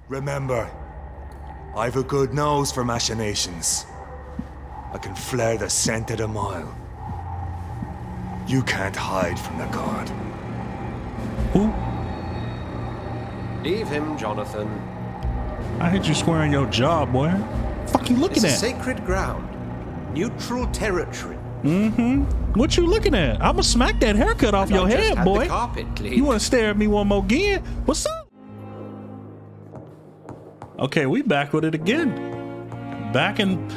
Remember, I've a good nose for machinations. I can flare the scent at a mile. You can't hide from the god. Who? Leave him, Jonathan. I hit you square on your jaw, boy. Fuck you looking It's at? sacred ground. Neutral territory. What you looking at? I'ma smack that haircut off your just head, had boy. the carpet cleaned. You wanna stare at me one more again? What's up? Okay, we back with it again. Back in...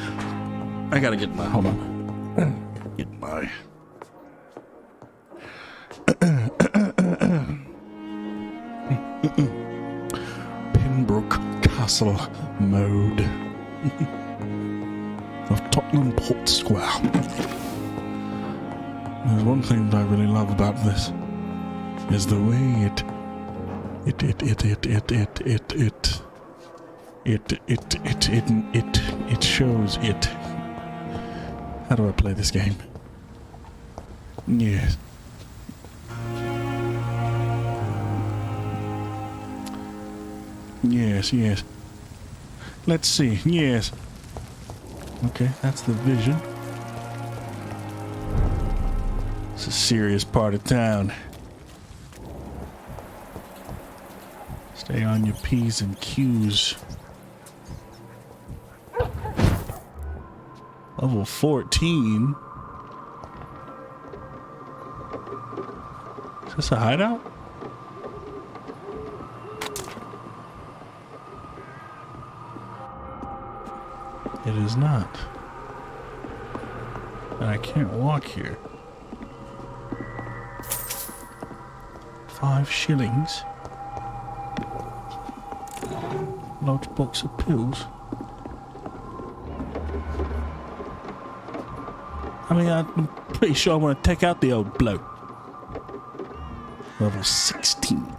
I gotta get my... Hold on. Get my... Pembroke Castle mode of Tottenham Port Square. There's one thing that I really love about this is the way it shows it. How do I play this game? Yes. Yes. Let's see. Yes. Okay, that's the vision. It's a serious part of town. Stay on your P's and Q's. Level 14. Is this a hideout? It is not. And I can't walk here. 5 shillings. Large box of pills. I mean, I'm pretty sure I want to take out the old bloke. Level 16.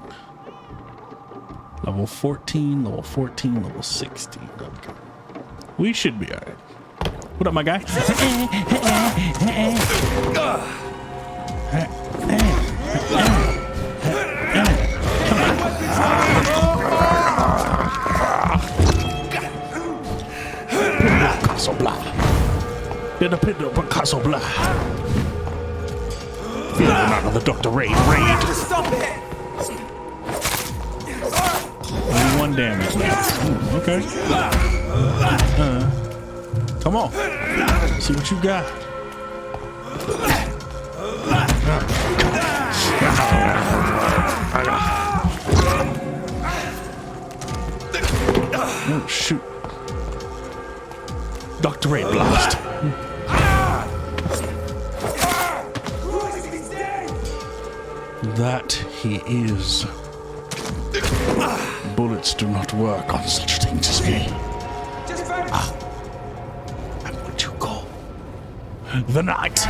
Level 14, level 14, level 16. Okay. We should be alright. What up, my guy? Picasso blah. Did a pit of Picasso blah. Feeling out of the Dr. Raid. Stop it! Only 1 damage now. Okay. Come on. See what you got. Oh, shoot. Dr. Ray Blast. That he is. Bullets do not work on such things as me. I'm what you call the knight.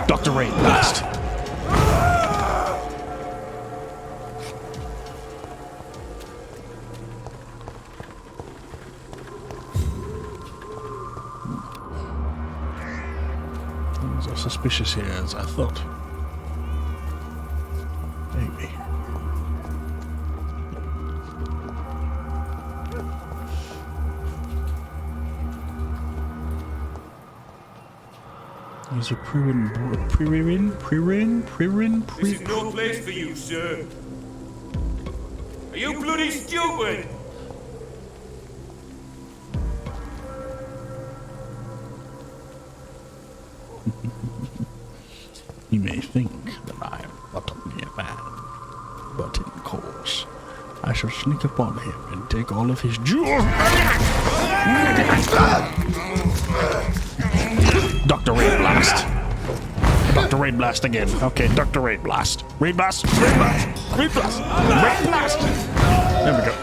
Dr. Rain Blast. Things are suspicious here as I thought. Maybe. These are pre-rin. This is no place for you, sir. Are you bloody stupid? You may think that I am not a mere man, but in course, I shall sneak upon him and take all of his jewels. Dr. Raid Blast. Dr. Raid Blast again. Okay, Dr. Raid Blast. Raid Blast. Raid Blast. Raid Blast. Raid Blast. There we go.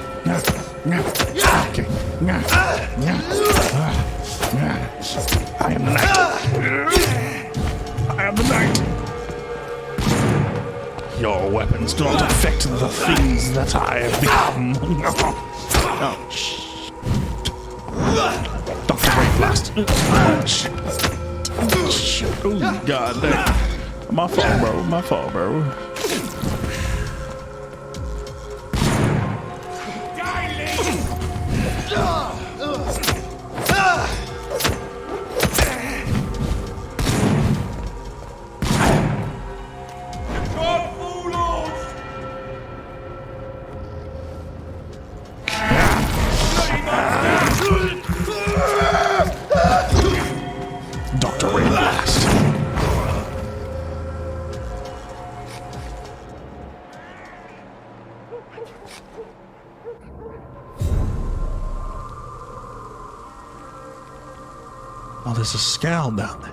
Okay. I am the knight. I am the knight. Your weapons do not affect the things that I have become. Oh, shit. Dr. Raid Blast. Oh, shit. Oh, God damn. My fault, bro. My fault, bro. Dr. Ray Blast. Oh, there's a scowl down there.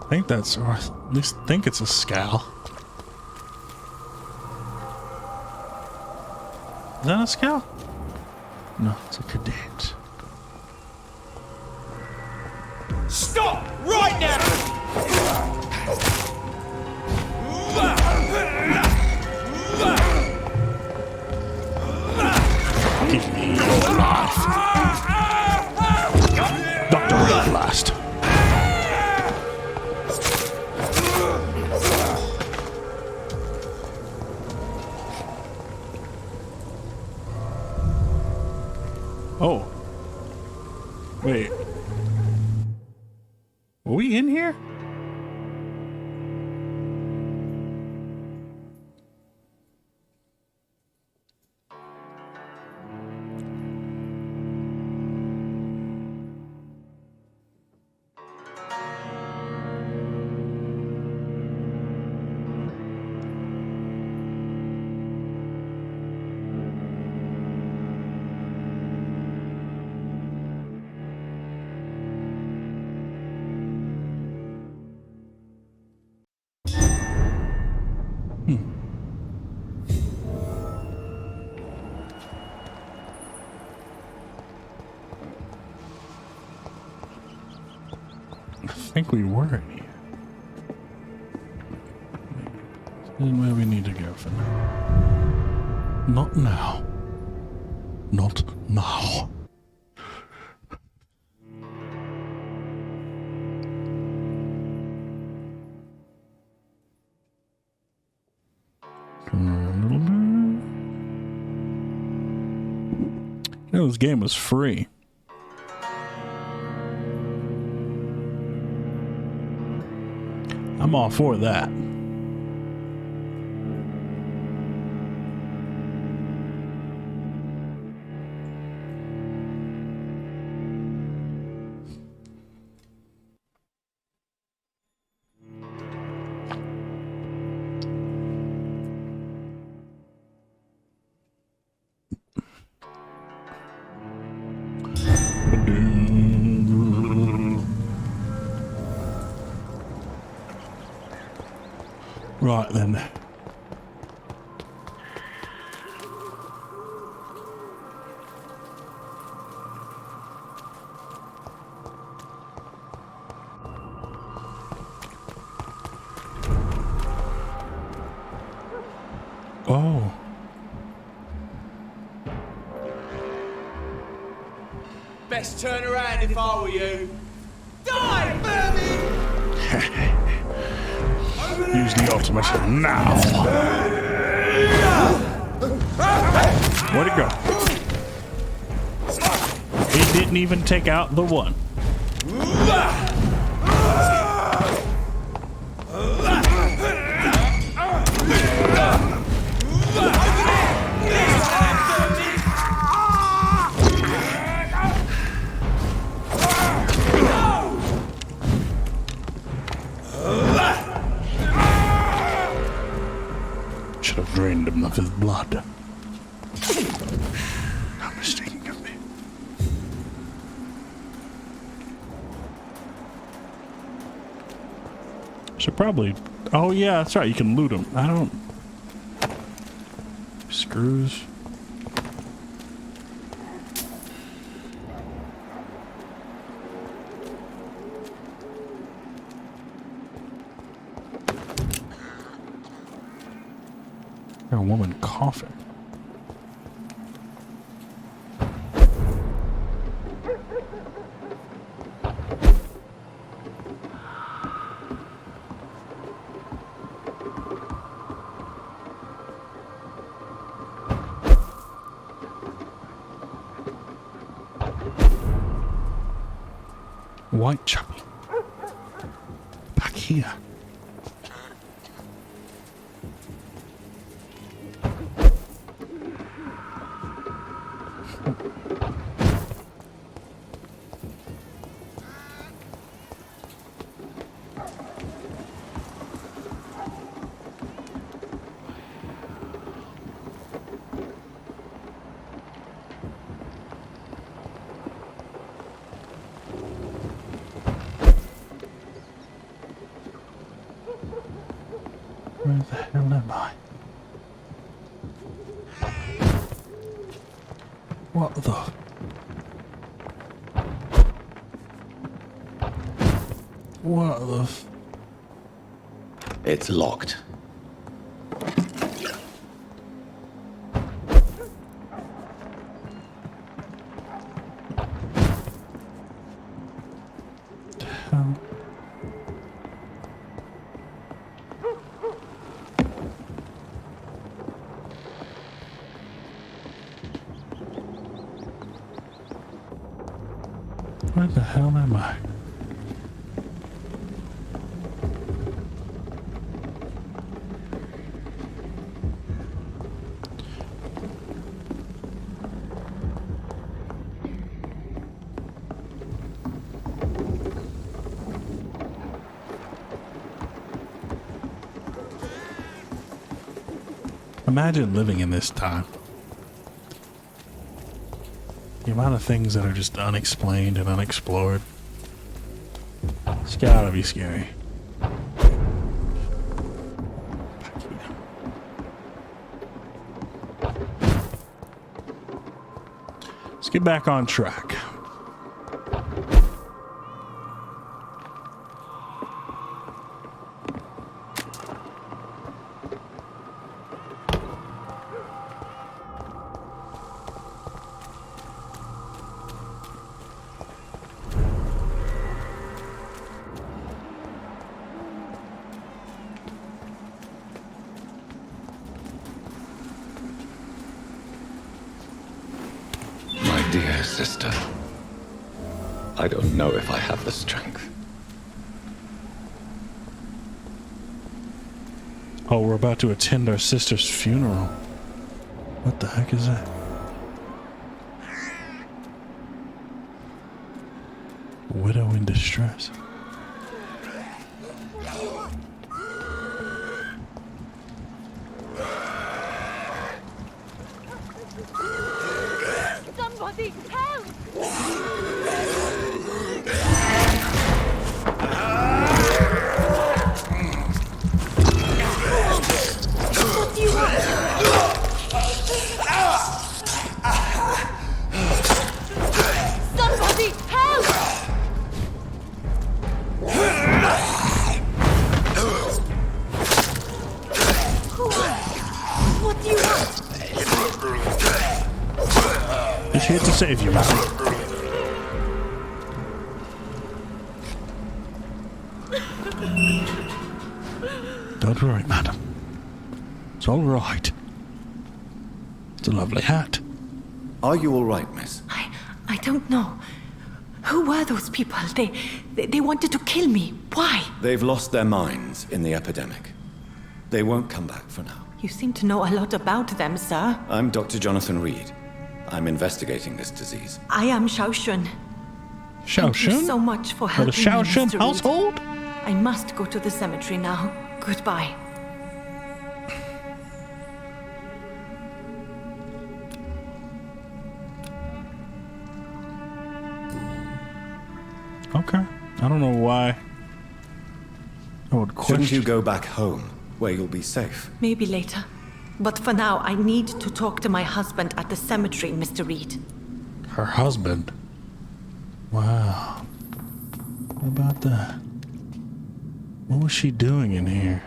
I think that's, or at least think it's a scowl. Is that a scowl? No, it's a cadet. Stop right now! Give me your life. Dr. Ray Blast. Oh. Wait. Are we in here? I think we were in here. This is where we need to go for now. Not now. Not now. Come on, a little bit. You know, this game was free. I'm all for that. Right then. Oh. Best turn around if I were you. Die, vermin! Use the ultimate now. Where'd it go? It didn't even take out the one. Should have drained him of his blood. How mistaken of me. Should probably. Oh yeah, that's right. You can loot him. I don't. Screws. A woman coughing. Whitechapel. Back here. Where the hell am I? What the? What the? It's locked. Hell? Where the hell am I? Imagine living in this time. The amount of things that are just unexplained and unexplored. It's gotta be scary. Let's get back on track. Dear sister, I don't know if I have the strength. Oh, we're about to attend our sister's funeral. What the heck is that? Widow in distress. Somebody help! What do you want? Somebody help! What do you want? He's here to save you, madam. Don't worry, madam. It's all right. It's a lovely hat. Are you all right, miss? I don't know. Who were those people? They wanted to kill me. Why? They've lost their minds in the epidemic. They won't come back for now. You seem to know a lot about them, sir. I'm Dr. Jonathan Reed. I'm investigating this disease. I am Xiaoshun. Thank you so much for For the helping me, Xiaoshun Mr. Reed. household? I must go to the cemetery now. Goodbye. Okay. I don't know why I would question. Shouldn't you go back home, where you'll be safe? Maybe later. But for now, I need to talk to my husband at the cemetery, Mr. Reed. Her husband? Wow. What about that? What was she doing in here?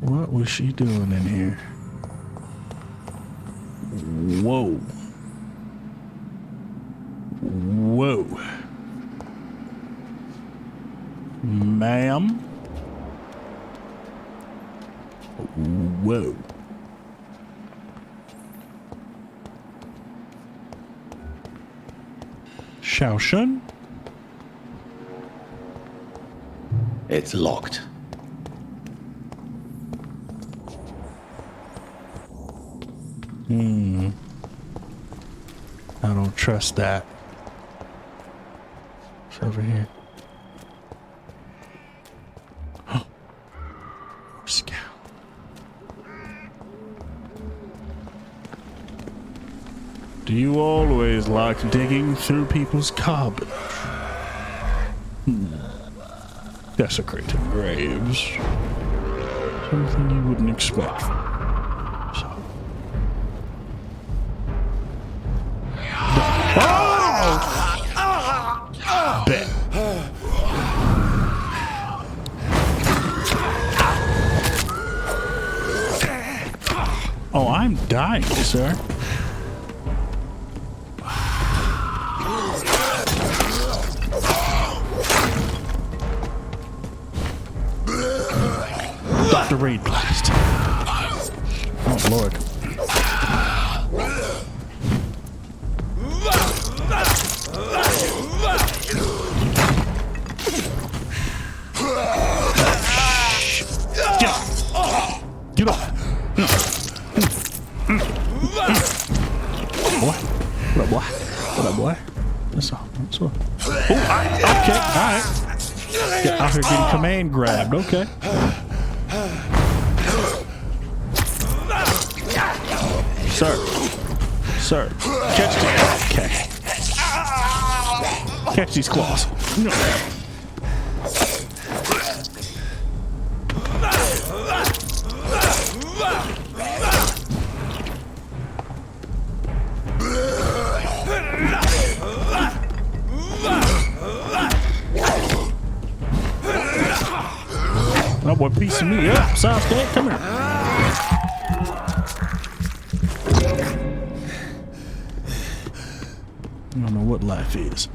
What was she doing in here? Whoa. Whoa. Ma'am? Whoa. Shaoshun? It's locked. I don't trust that. It's over here. Oh. Scout. Do you always like digging through people's garbage? Desecrated graves. Something you wouldn't expect. So. Oh! Bet. Oh, I'm dying, sir. Dr. Raid Blast. Oh, Lord. Get up. Boy. What up, boy? What up, boy? That's all. That's all. Oh, okay. All right. Get out here getting command grabbed. Okay. Sir, catch these. Okay. Catch these claws. No. Oh boy, piecing me up. Southgate, come here. I don't know what life is.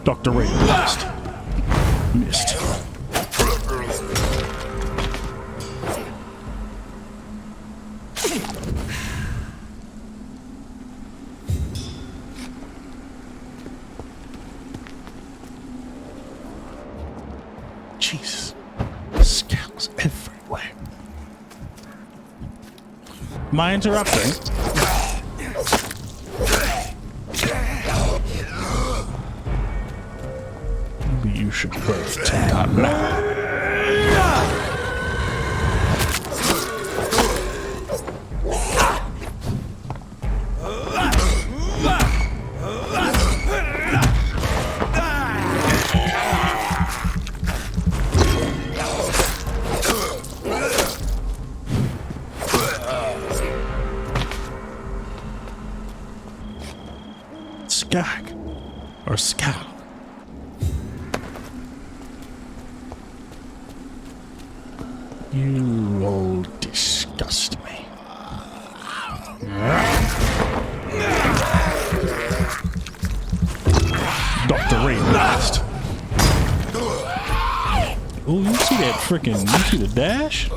Dr. Raid Blast. Missed. Jesus. Scouts everywhere. Am I interrupting? Maybe you should birth to God now. Skag or scout. You all disgust me. Dr. Raid Blast. Oh, you see that freaking, you see the dash?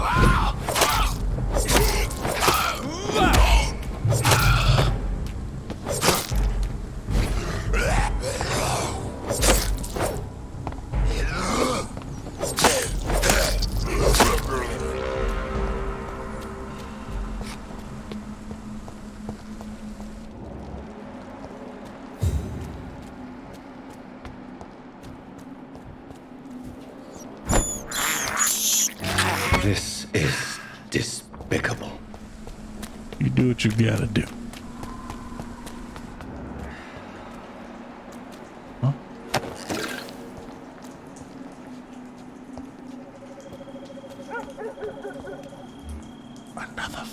This is despicable. You do what you gotta do. Huh? Another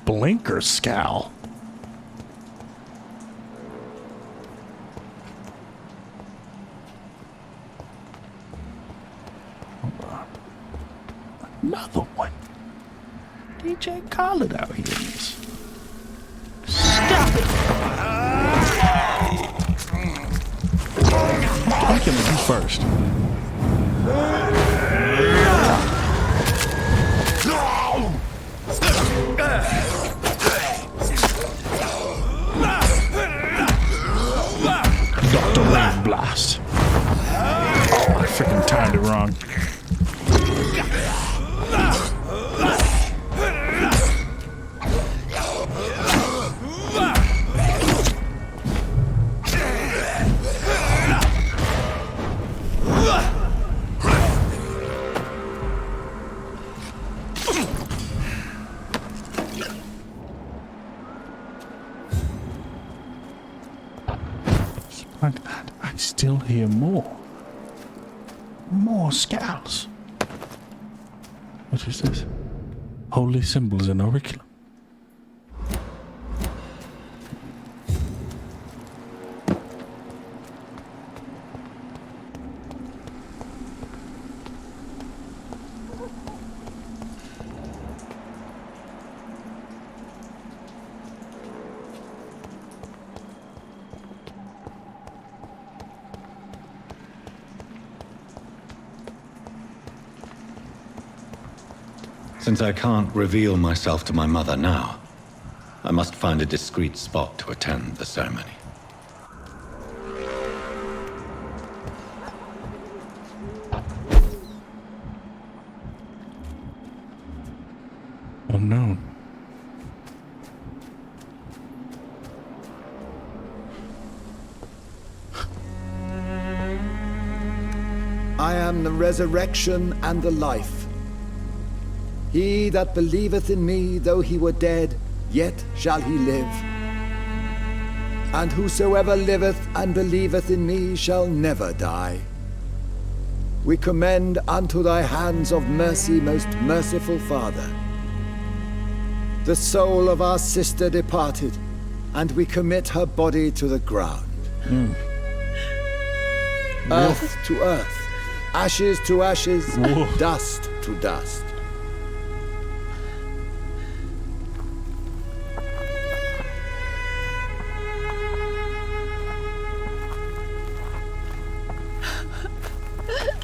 blinker scowl. Another one. DJ Khaled out here in this. killing you first. Dr. Rain Blast. Oh, I freaking timed it wrong. I still hear more. More scowls. What is this? Holy symbols and auriculum. Since I can't reveal myself to my mother now, I must find a discreet spot to attend the ceremony. Unknown. I am the resurrection and the life. He that believeth in me, though he were dead, yet shall he live. And whosoever liveth and believeth in me shall never die. We commend unto thy hands of mercy, most merciful Father, the soul of our sister departed, and we commit her body to the ground. Earth to earth, ashes to ashes, and dust to dust.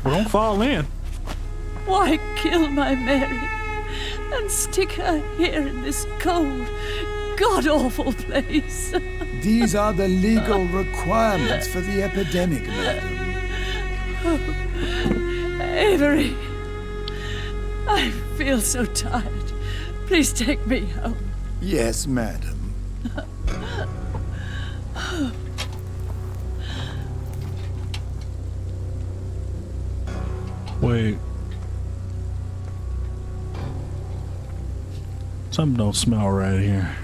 Well, don't fall in. Why kill my Mary and stick her here in this cold, god-awful place? These are the legal requirements for the epidemic, madam. Avery, I feel so tired. Please take me home. Yes, madam. Wait. Something don't smell right here.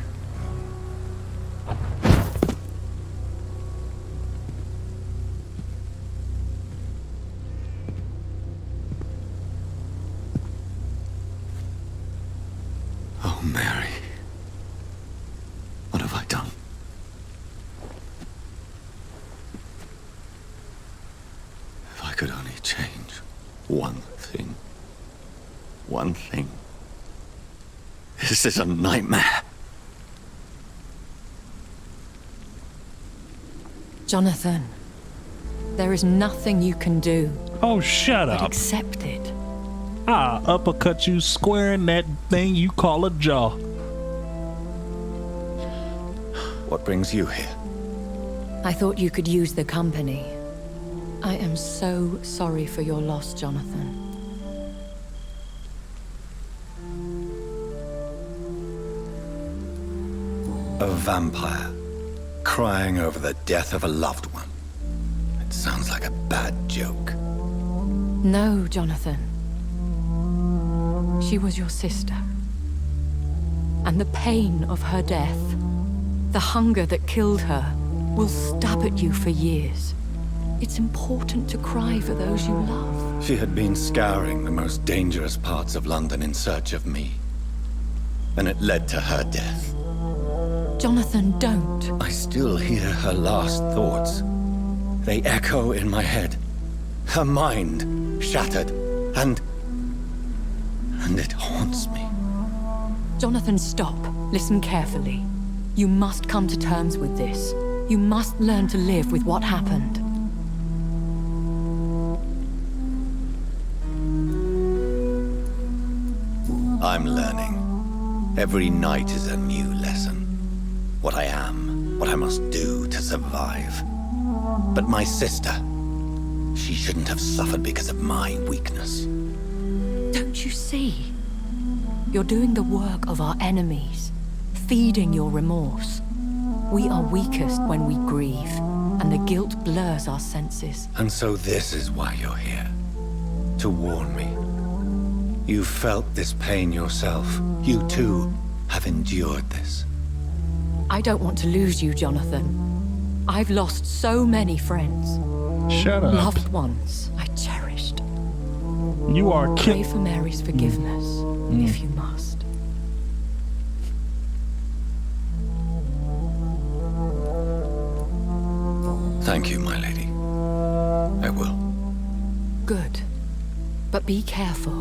Oh, Mary. What have I done? If I could only change one thing. One thing. This is a nightmare. Jonathan, there is nothing you can do Oh, shut but up. accept it. I'll uppercut you square in that thing you call a jaw. What brings you here? I thought you could use the company. I am so sorry for your loss, Jonathan. A vampire crying over the death of a loved one. It sounds like a bad joke. No, Jonathan. She was your sister. And the pain of her death, the hunger that killed her, will stab at you for years. It's important to cry for those you love. She had been scouring the most dangerous parts of London in search of me. And it led to her death. Jonathan, don't. I still hear her last thoughts. They echo in my head. Her mind shattered, and it haunts me. Jonathan, stop. Listen carefully. You must come to terms with this. You must learn to live with what happened. Every night is a new lesson. What I am, what I must do to survive. But my sister, she shouldn't have suffered because of my weakness. Don't you see? You're doing the work of our enemies, feeding your remorse. We are weakest when we grieve, and the guilt blurs our senses. And so this is why you're here. To warn me. You felt this pain yourself. You too have endured this. I don't want to lose you, Jonathan. I've lost so many friends. Shut up. Loved ones I cherished. You are Pray kidding. for Mary's forgiveness, if you must. Thank you, my lady. I will. Good. But be careful.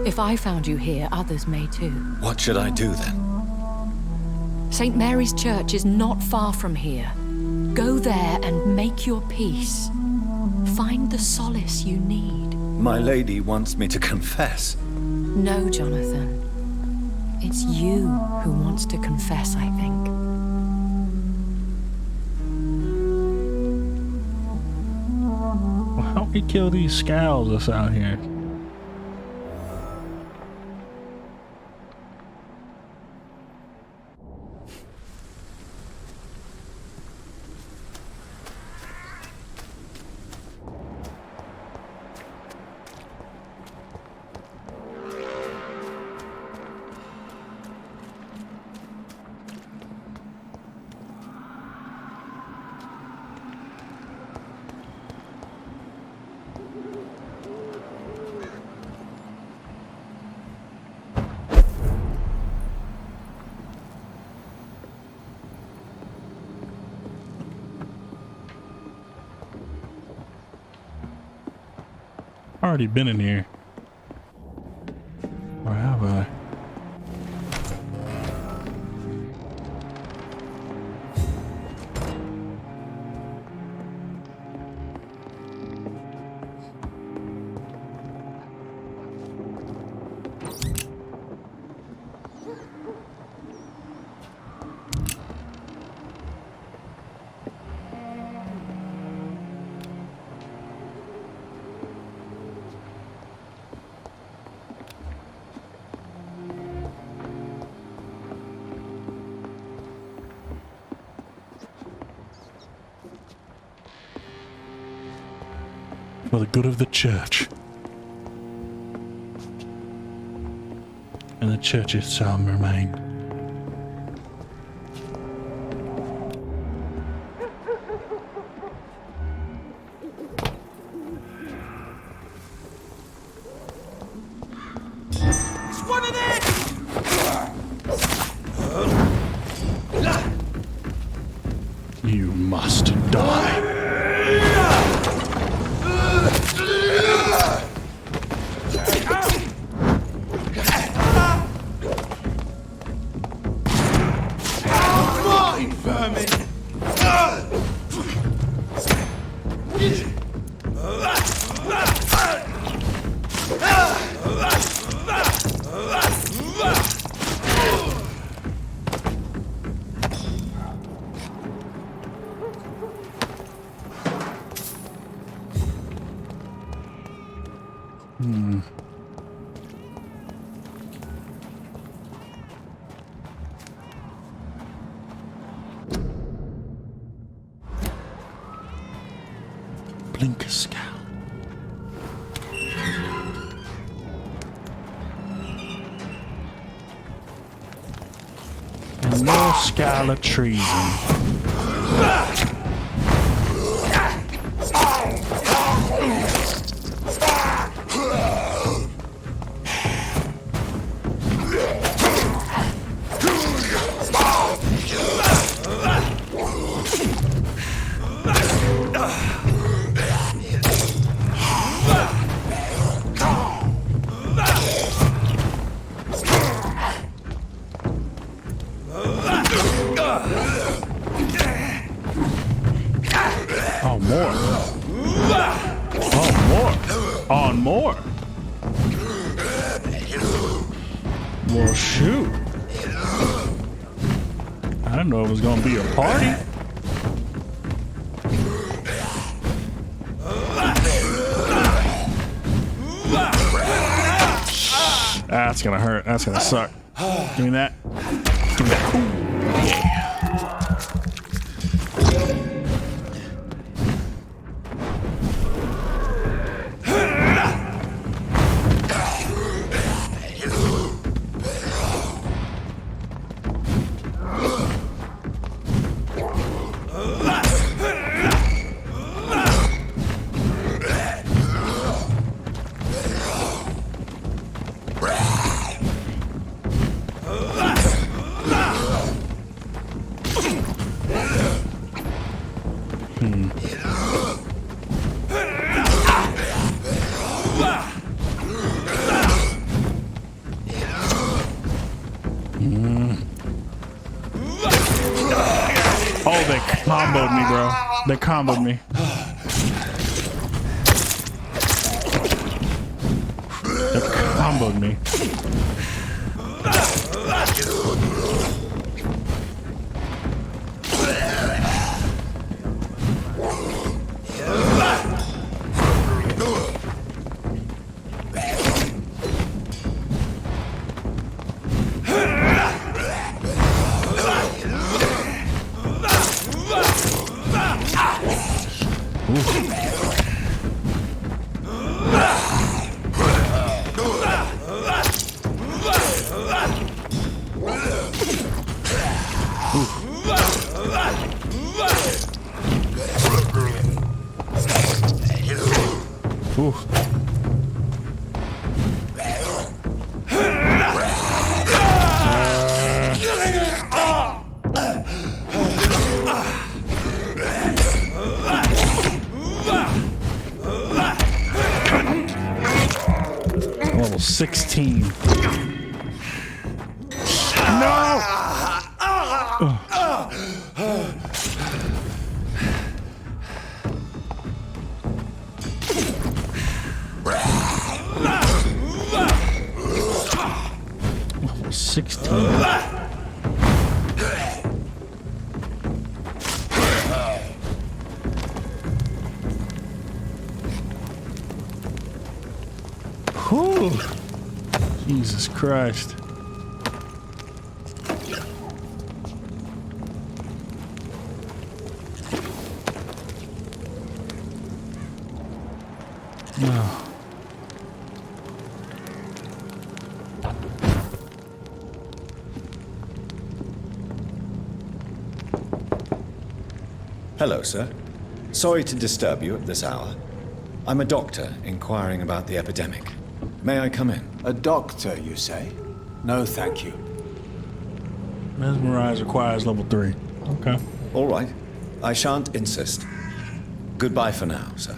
If I found you here, others may too. What should I do then? St. Mary's Church is not far from here. Go there and make your peace. Find the solace you need. My lady wants me to confess. No, Jonathan. It's you who wants to confess, I think. Well, how we kill these scowls that's out here? Already been in here. Or have I? For the good of the church. And the churches shall remain. It's one of them! You must die. Blink a scowl. And no scowl of treason. Oh, more. Oh, more. On more. Well, shoot. I didn't know it was gonna be a party. That's gonna hurt. That's gonna suck. Give me that. Give me that. Ooh, yeah. Oh, they comboed me, bro. They comboed me. They comboed me. Ooh. Level 16. No! Level 16. Whew. Jesus Christ. No. Hello, sir. Sorry to disturb you at this hour. I'm a doctor inquiring about the epidemic. May I come in? A doctor, you say? No, thank you. Mesmerize requires level 3. Okay. All right. I shan't insist. Goodbye for now, sir.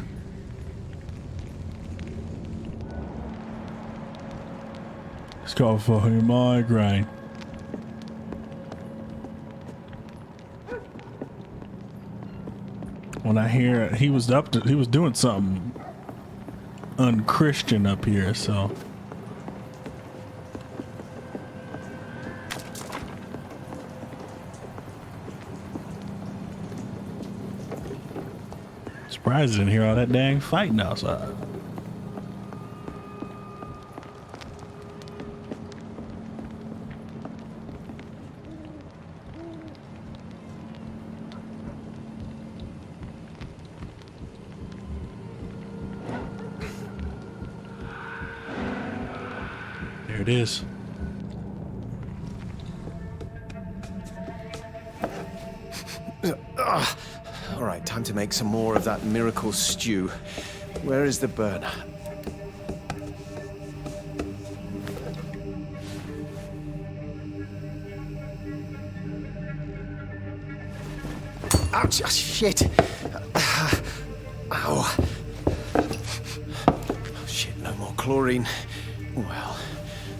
It's called for your migraine. When I hear he was doing something unchristian up here, so. Surprised I didn't hear all that dang fighting outside. There it is. All right, time to make some more of that miracle stew. Where is the burner? Ouch! Ah, shit! Ow! Oh, shit, no more chlorine. Well,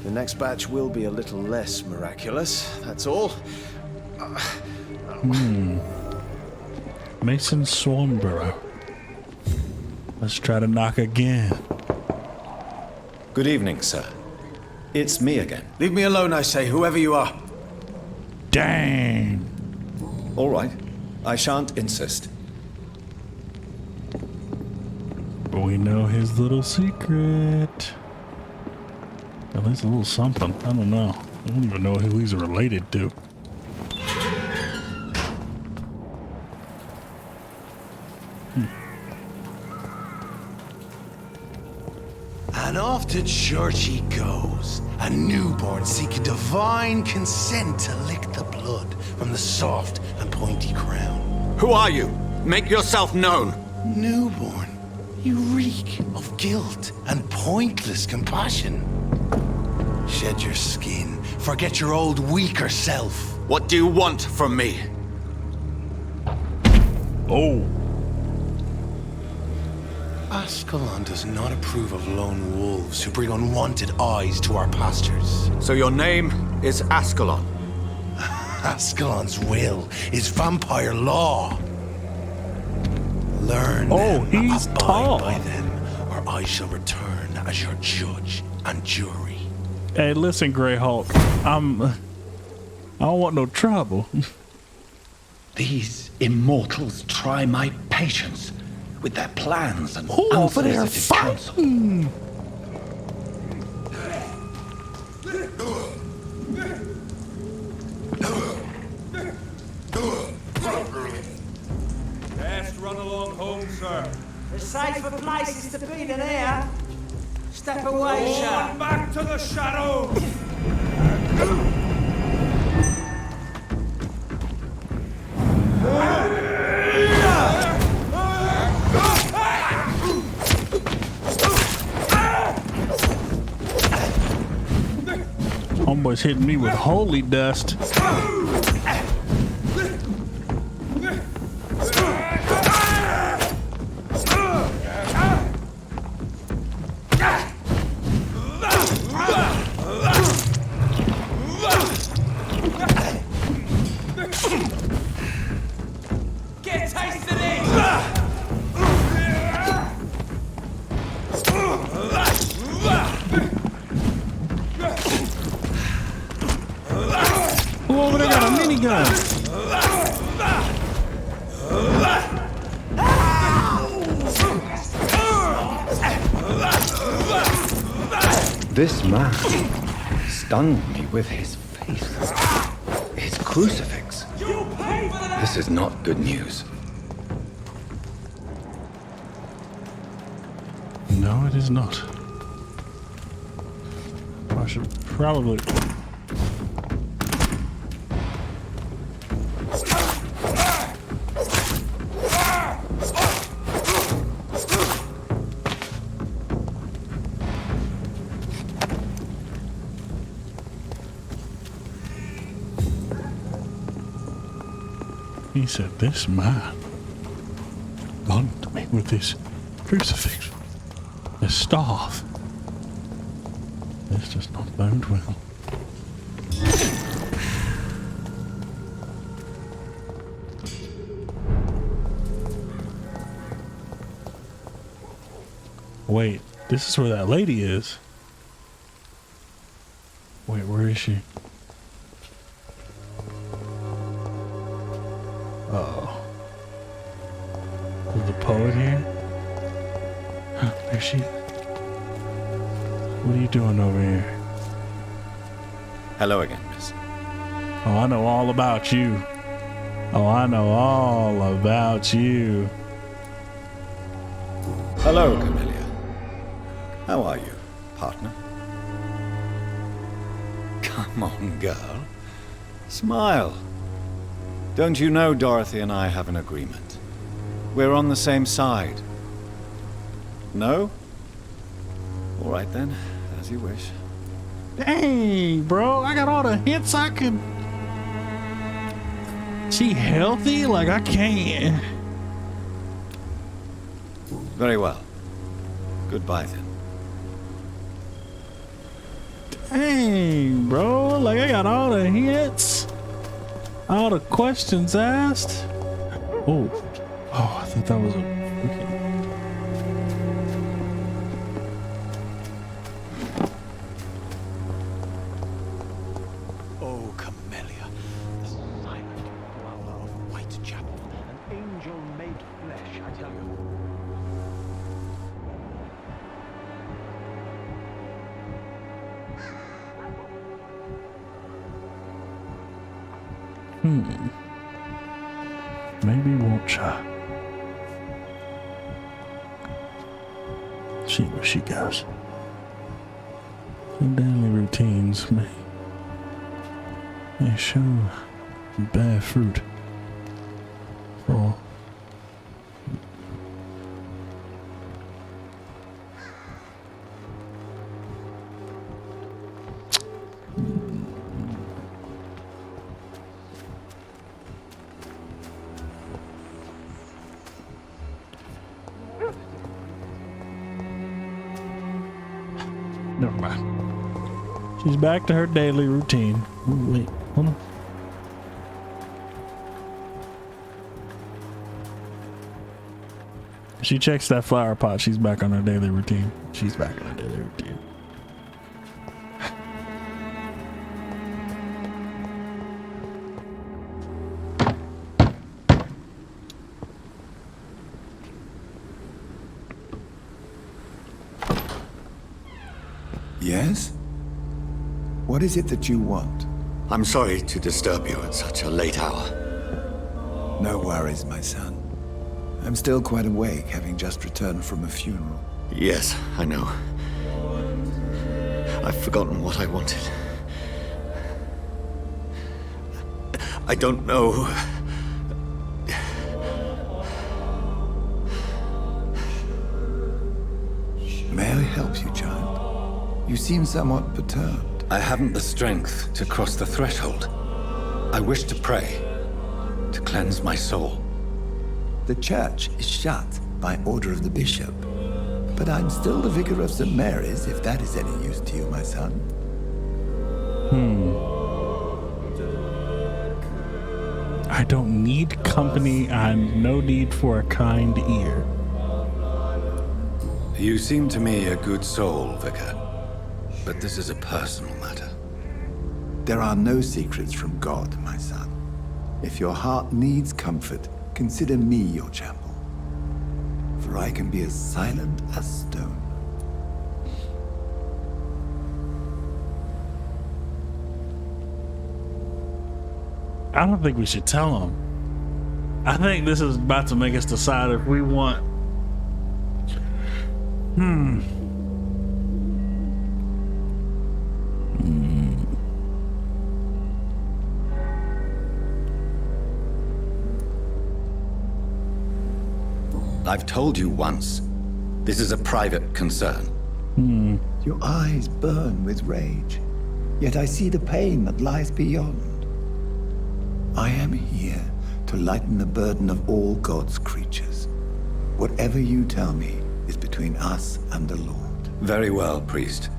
the next batch will be a little less miraculous, that's all. Mason Swanborough. Let's try to knock again. Good evening, sir. It's me again. Leave me alone, I say, whoever you are. Dang. All right. I shan't insist. But we know his little secret. At least a little something. I don't know. I don't even know who he's related to. And off to church he goes, a newborn seeking divine consent to lick the blood from the soft and pointy crown. Who are you? Make yourself known. Newborn, you reek of guilt and pointless compassion. Shed your skin, forget your old weaker self. What do you want from me? Oh. Ascalon does not approve of lone wolves who bring unwanted eyes to our pastures. So your name is Ascalon. Ascalon's will is vampire law. Learn them, he's abide tall. by them, or I shall return as your judge and jury. Hey, listen, Grey Hulk. I don't want no trouble. These immortals try my patience with their plans and Over there unsolicited counsel. fighting. Best run along home, sir. The safer places to be than here. Step away, sir. On back to the shadows! Homeboy's hitting me with holy dust. Get a taste of this! Who over there got a minigun? This man stunned me with his face. His crucifix. This is not good news. No, it is not. I should probably... He said, this man stunned me with his crucifix, his staff. This does not bode well. Wait, this is where that lady is. Wait, where is she? Uh-oh. Is the poet here? There she is. What are you doing over here? Hello again, miss. Oh, I know all about you. Oh, I know all about you. Hello, Camellia. How are you, partner? Come on, girl. Smile. Don't you know Dorothy and I have an agreement? We're on the same side. No? All right then, as you wish. Dang, bro, I got all the hits I could. She healthy? Like, I can't. Very well. Goodbye then. Dang, bro, like I got all the hits. All the questions asked. Oh, I thought that was a... Okay. tell you. Maybe watch her. See where she goes. Her daily routines may show bear fruit. For never mind. She's back to her daily routine. Ooh, wait, hold on. She checks that flower pot. She's back on her daily routine. She's back on her daily routine. Yes? What is it that you want? I'm sorry to disturb you at such a late hour. No worries, my son. I'm still quite awake, having just returned from a funeral. Yes, I know. I've forgotten what I wanted. I don't know. May I help you, child? You seem somewhat perturbed. I haven't the strength to cross the threshold. I wish to pray, to cleanse my soul. The church is shut by order of the bishop. But I'm still the vicar of St. Mary's, if that is any use to you, my son. I don't need company and no need for a kind ear. You seem to me a good soul, Vicar. But this is a personal matter. There are no secrets from God, my son. If your heart needs comfort, consider me your chapel. For I can be as silent as stone. I don't think we should tell him. I think this is about to make us decide if we want. I've told you once, this is a private concern. Your eyes burn with rage, yet I see the pain that lies beyond. I am here to lighten the burden of all God's creatures. Whatever you tell me is between us and the Lord. Very well, priest.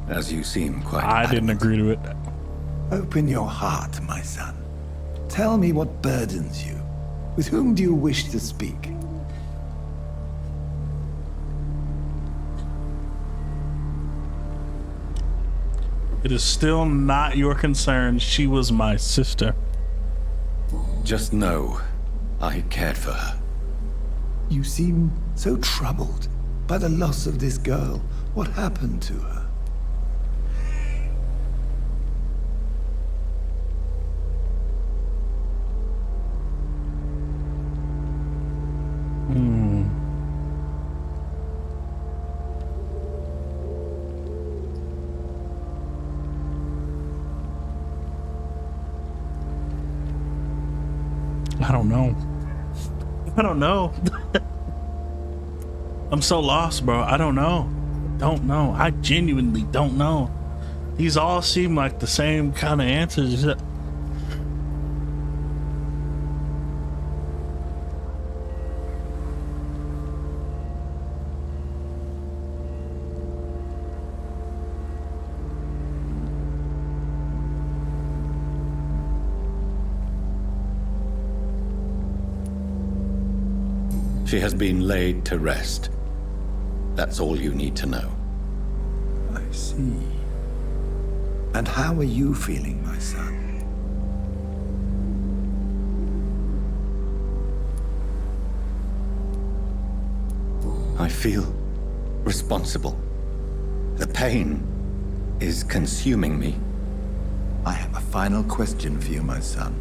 As you seem quite I didn't agree to it. Open your heart, my son. Tell me what burdens you. With whom do you wish to speak? It is still not your concern. She was my sister. Just know, I cared for her. You seem so troubled by the loss of this girl. What happened to her? I don't know. I don't know. I'm so lost, bro. I don't know. Don't know. I genuinely don't know. These all seem like the same kind of answers. She has been laid to rest. That's all you need to know. I see. And how are you feeling, my son? I feel responsible. The pain is consuming me. I have a final question for you, my son.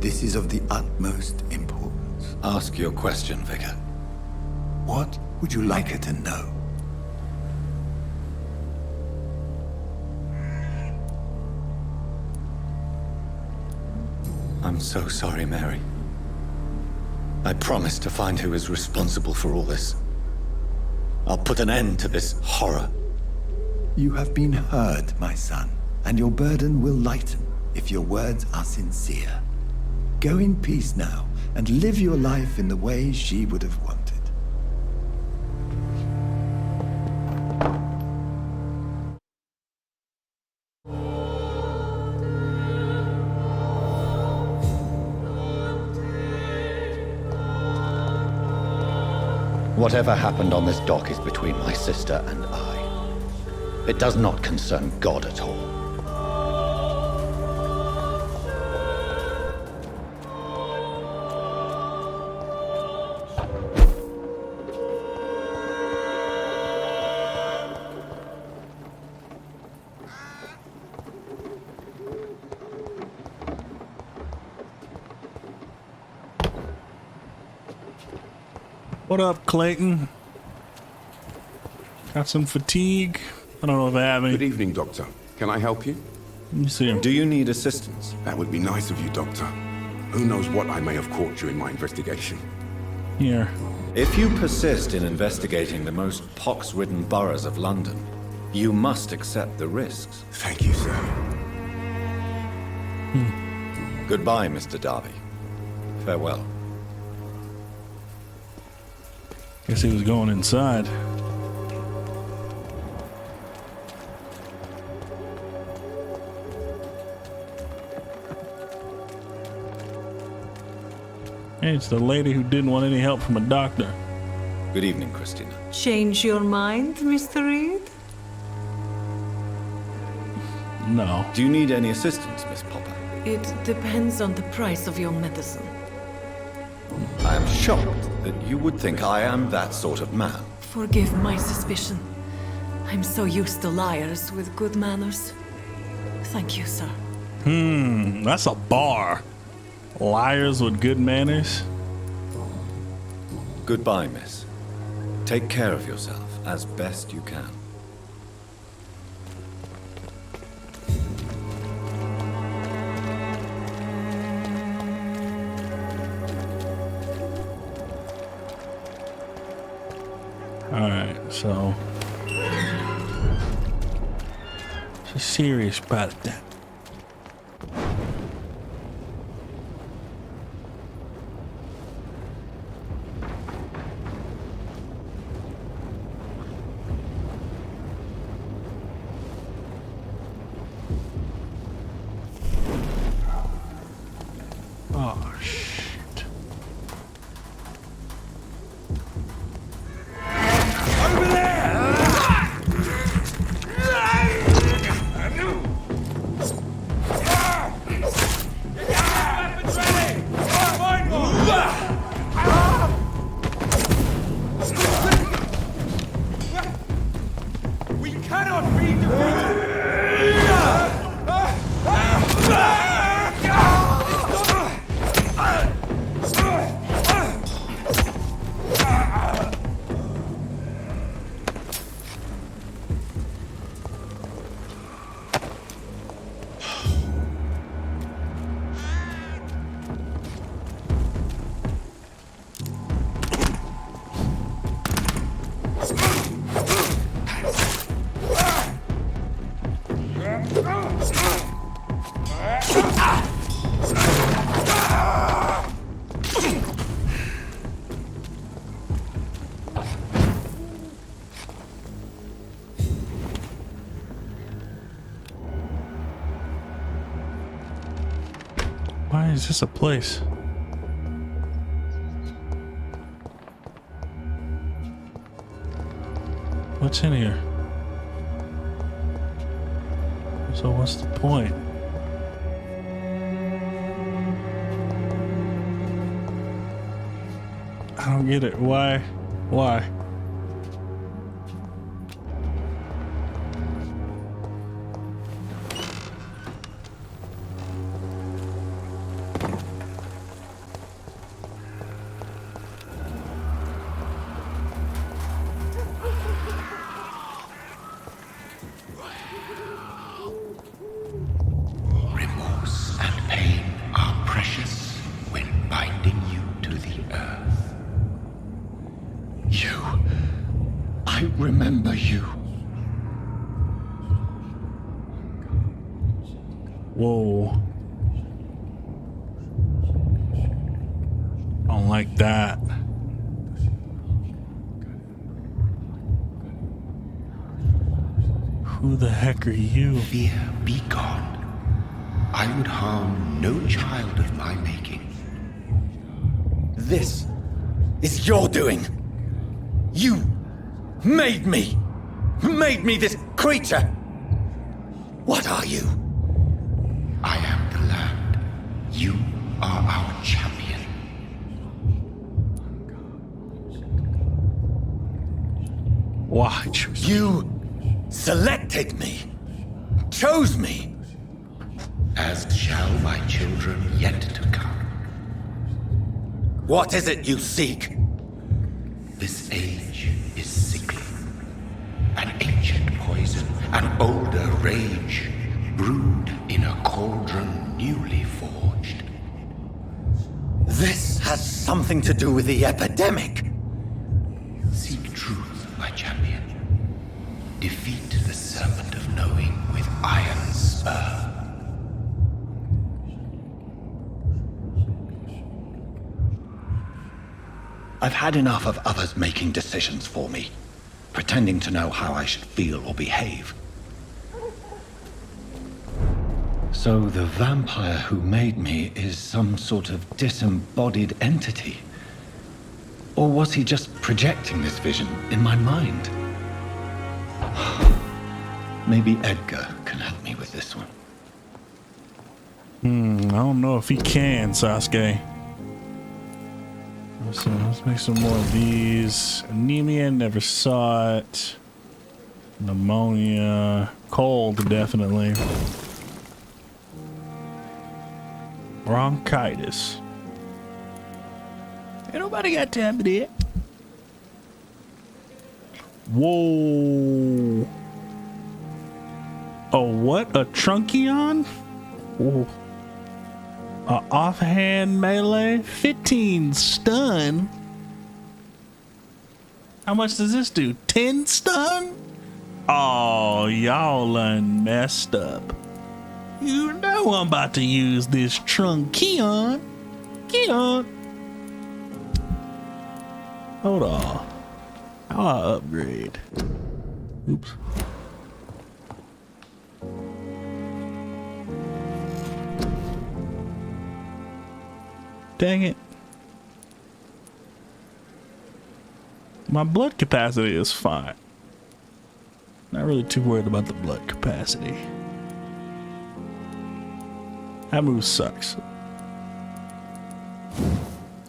This is of the utmost importance. Ask your question, Vicar. What would you like her to know? I'm so sorry, Mary. I promise to find who is responsible for all this. I'll put an end to this horror. You have been heard, my son, and your burden will lighten if your words are sincere. Go in peace now, and live your life in the way she would have wanted. Whatever happened on this dock is between my sister and I. It does not concern God at all. What up, Clayton? Got some fatigue? I don't know if I have any. Good evening, Doctor. Can I help you? Let me see him. Do you need assistance? That would be nice of you, Doctor. Who knows what I may have caught during my investigation. Here. If you persist in investigating the most pox-ridden boroughs of London, you must accept the risks. Thank you, sir. Goodbye, Mr. Darby. Farewell. Guess he was going inside. Hey, it's the lady who didn't want any help from a doctor. Good evening, Christina. Change your mind, Mr. Reed? No. Do you need any assistance, Miss Popper? It depends on the price of your medicine. I am shocked that you would think I am that sort of man. Forgive my suspicion. I'm so used to liars with good manners. Thank you, sir. That's a bar. Liars with good manners. Goodbye, miss. Take care of yourself as best you can. Alright, so she's serious about that. Oh, shit. Over there! We cannot be defeated! Why is this a place? What's in here? So what's the point? I don't get it. Why? Why? I remember you. Whoa. I don't like that. Who the heck are you? Fear be gone. I would harm no child of my making. This is your doing. You made me this creature. What are you? I am the land. You are our champion. Why? You selected me, chose me. As shall my children yet to come. What is it you seek? This age is sickly. An ancient poison, an older rage, brewed in a cauldron newly forged. This has something to do with the epidemic. Seek truth, my champion. Defeat the serpent of knowing with iron spur. I've had enough of others making decisions for me, pretending to know how I should feel or behave. So the vampire who made me is some sort of disembodied entity? Or was he just projecting this vision in my mind? Maybe Edgar can help me with this one. I don't know if he can, Sasuke. So let's make some more of these. Anemia, never saw it. Pneumonia. Cold, definitely. Bronchitis. Ain't nobody got time for that. Whoa. Oh, what? A Truncheon? Whoa. A offhand melee, 15 stun. How much does this do? 10 stun? Oh, y'all done messed up. You know I'm about to use this Truncheon. Keon. Hold on. How I upgrade? Oops. Dang it. My blood capacity is fine. Not really too worried about the blood capacity. That move sucks.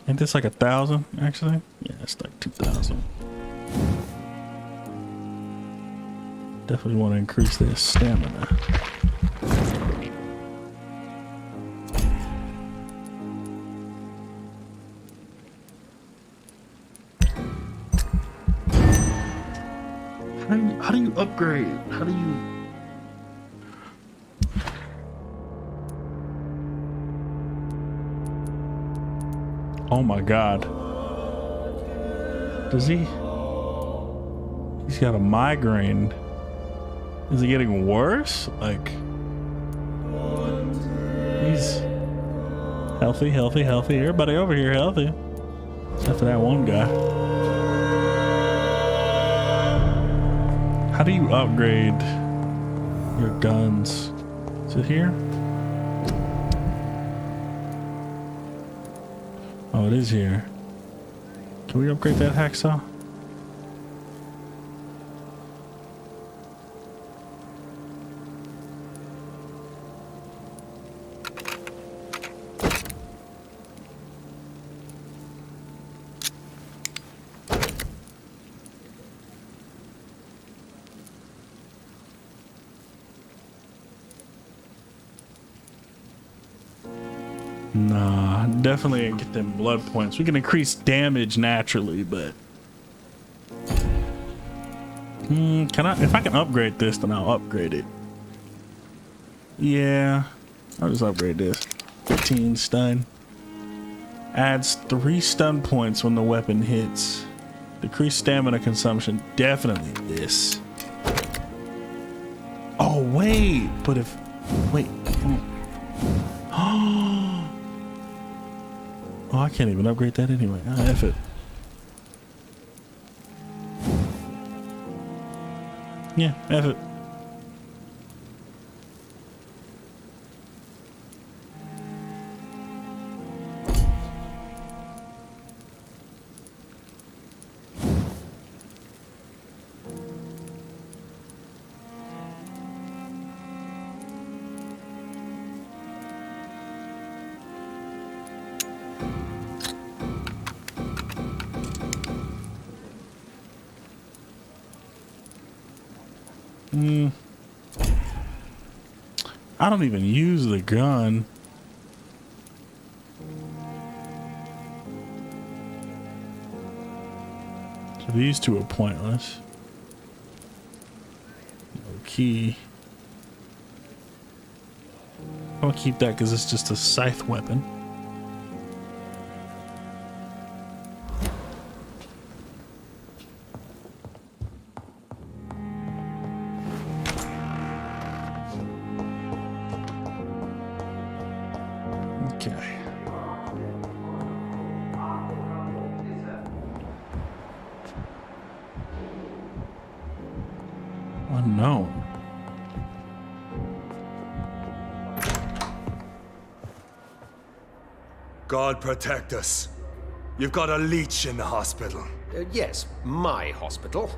Ain't this like 1,000 actually? Yeah, it's like 2,000. Definitely want to increase their stamina. How do you upgrade? How do you... Oh my god. Does he... He's got a migraine. Is it getting worse? Like... He's... Healthy, healthy, healthy. Everybody over here healthy. Except for that one guy. How do you upgrade your guns? Is it here? Oh, it is here. Can we upgrade that hacksaw? Nah, definitely get them blood points. We can increase damage naturally, but can I? If I can upgrade this, then I'll upgrade it. Yeah, I'll just upgrade this. 15 stun. Adds 3 stun points when the weapon hits. Decrease stamina consumption. Definitely this. Oh, wait. But if... Wait. Oh, I can't even upgrade that anyway. F it. Yeah, F it. I don't even use the gun. So these two are pointless. No key. I'll keep that because it's just a scythe weapon. Unknown. God protect us. You've got a leech in the hospital. Yes, my hospital.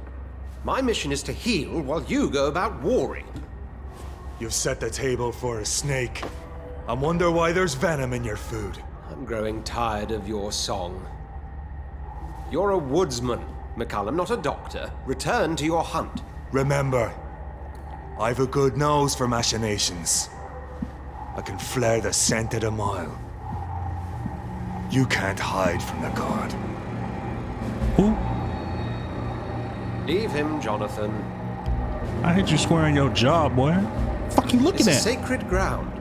My mission is to heal while you go about warring. You've set the table for a snake. I wonder why there's venom in your food. I'm growing tired of your song. You're a woodsman, McCullum, not a doctor. Return to your hunt. Remember, I've a good nose for machinations. I can flare the scent at a mile. You can't hide from the god. Who? Leave him, Jonathan. I hate you swearing your job, boy. Fuck you looking It's at? sacred ground.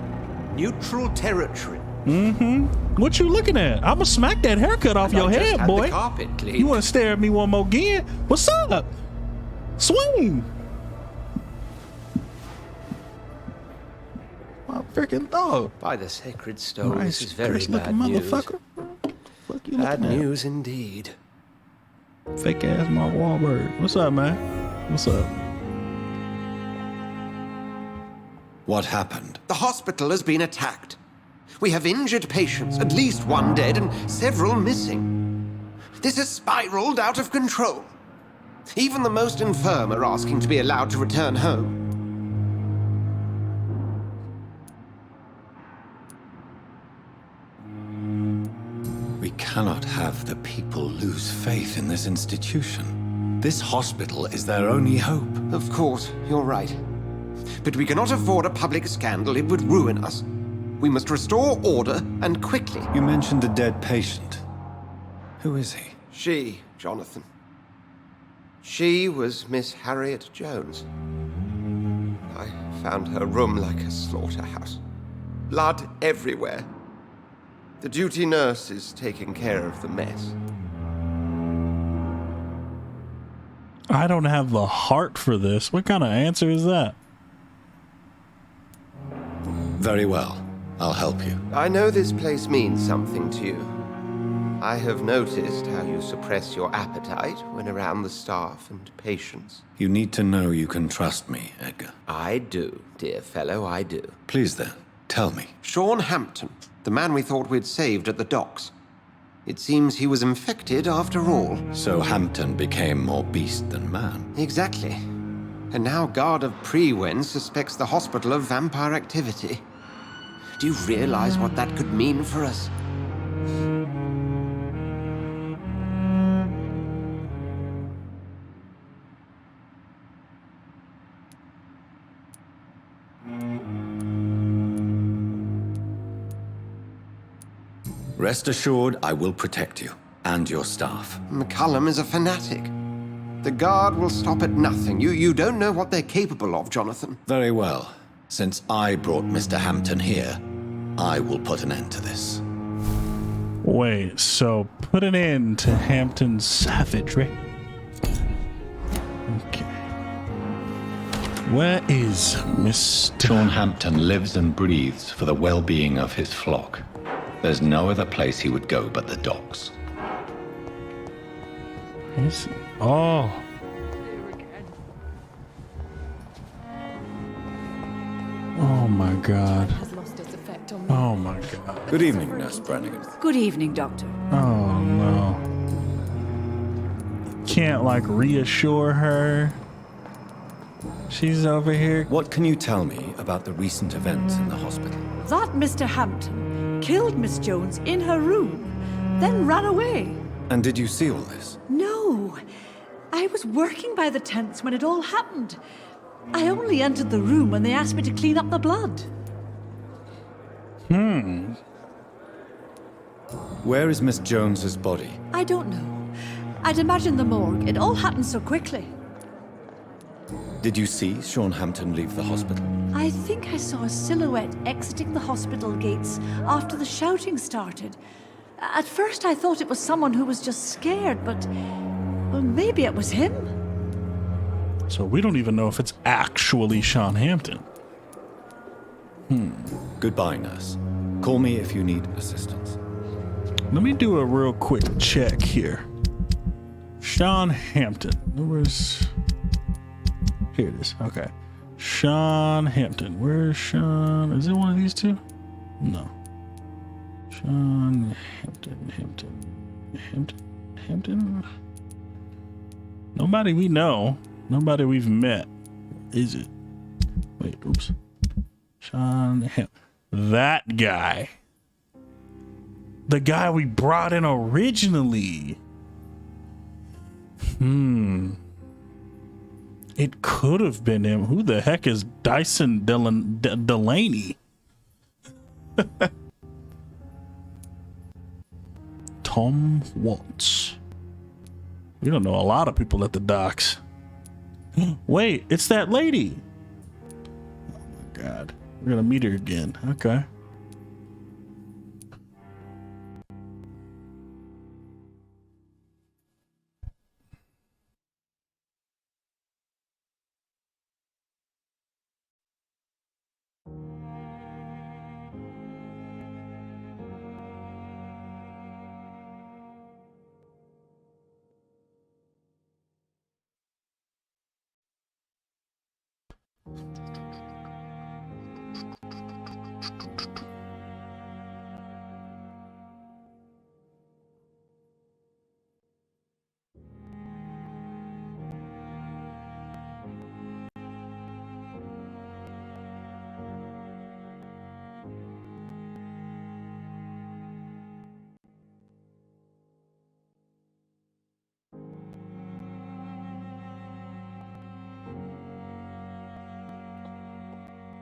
Neutral territory. Mm-hmm. What you looking at? I'ma smack that haircut off your head, boy. The carpet cleaned. You wanna stare at me one more again? What's up? Swing! My freaking dog. By the sacred stone, Nice, this is very nice bad looking news. motherfucker. Fuck you Bad looking at? news indeed. Fake ass Mark Wahlberg. What's up, man? What's up? What happened? The hospital has been attacked. We have injured patients, at least one dead and several missing. This has spiraled out of control. Even the most infirm are asking to be allowed to return home. We cannot have the people lose faith in this institution. This hospital is their only hope. Of course, you're right. But we cannot afford a public scandal. It would ruin us. We must restore order, and quickly. You mentioned a dead patient. Who is he? She, Jonathan. She was Miss Harriet Jones. I found her room like a slaughterhouse. Blood everywhere. The duty nurse is taking care of the mess. I don't have the heart for this. What kind of answer is that? Very well. I'll help you. I know this place means something to you. I have noticed how you suppress your appetite when around the staff and patients. You need to know you can trust me, Edgar. I do, dear fellow, I do. Please then, tell me. Sean Hampton, the man we thought we'd saved at the docks. It seems he was infected after all. So Hampton became more beast than man. Exactly. And now Guard of Prewen suspects the hospital of vampire activity. Do you realize what that could mean for us? Rest assured, I will protect you and your staff. McCullum is a fanatic. The Guard will stop at nothing. You don't know what they're capable of, Jonathan. Very well. Since I brought Mr. Hampton here, I will put an end to this. Wait, so put an end to Hampton's savagery? Where is Mr. Sean Hampton lives and breathes for the well-being of his flock. There's no other place he would go but the docks. Oh. Oh my God. Oh my God. Good evening, Nurse Brannigan. Good evening, Doctor. Oh no. Can't like reassure her. She's over here. What can you tell me about the recent events in the hospital? That Mr. Hampton killed Miss Jones in her room, then ran away. And did you see all this? No. I was working by the tents when it all happened. I only entered the room when they asked me to clean up the blood. Where is Miss Jones's body? I don't know. I'd imagine the morgue. It all happened so quickly. Did you see Sean Hampton leave the hospital? I think I saw a silhouette exiting the hospital gates after the shouting started. At first I thought it was someone who was just scared, but well, maybe it was him. So we don't even know if it's actually Sean Hampton. Goodbye, nurse. Call me if you need assistance. Let me do a real quick check here. Sean Hampton. Where's... Here it is. Okay. Sean Hampton. Where's Sean? Is it one of these two? No. Sean Hampton. Nobody we know. Nobody we've met. Is it? Wait, oops. Sean Hampton. That guy. The guy we brought in originally. It could have been him. Who the heck is Dyson Delaney? Tom Watts. We don't know a lot of people at the docks. Wait, it's that lady. Oh my God. We're gonna meet her again. Okay.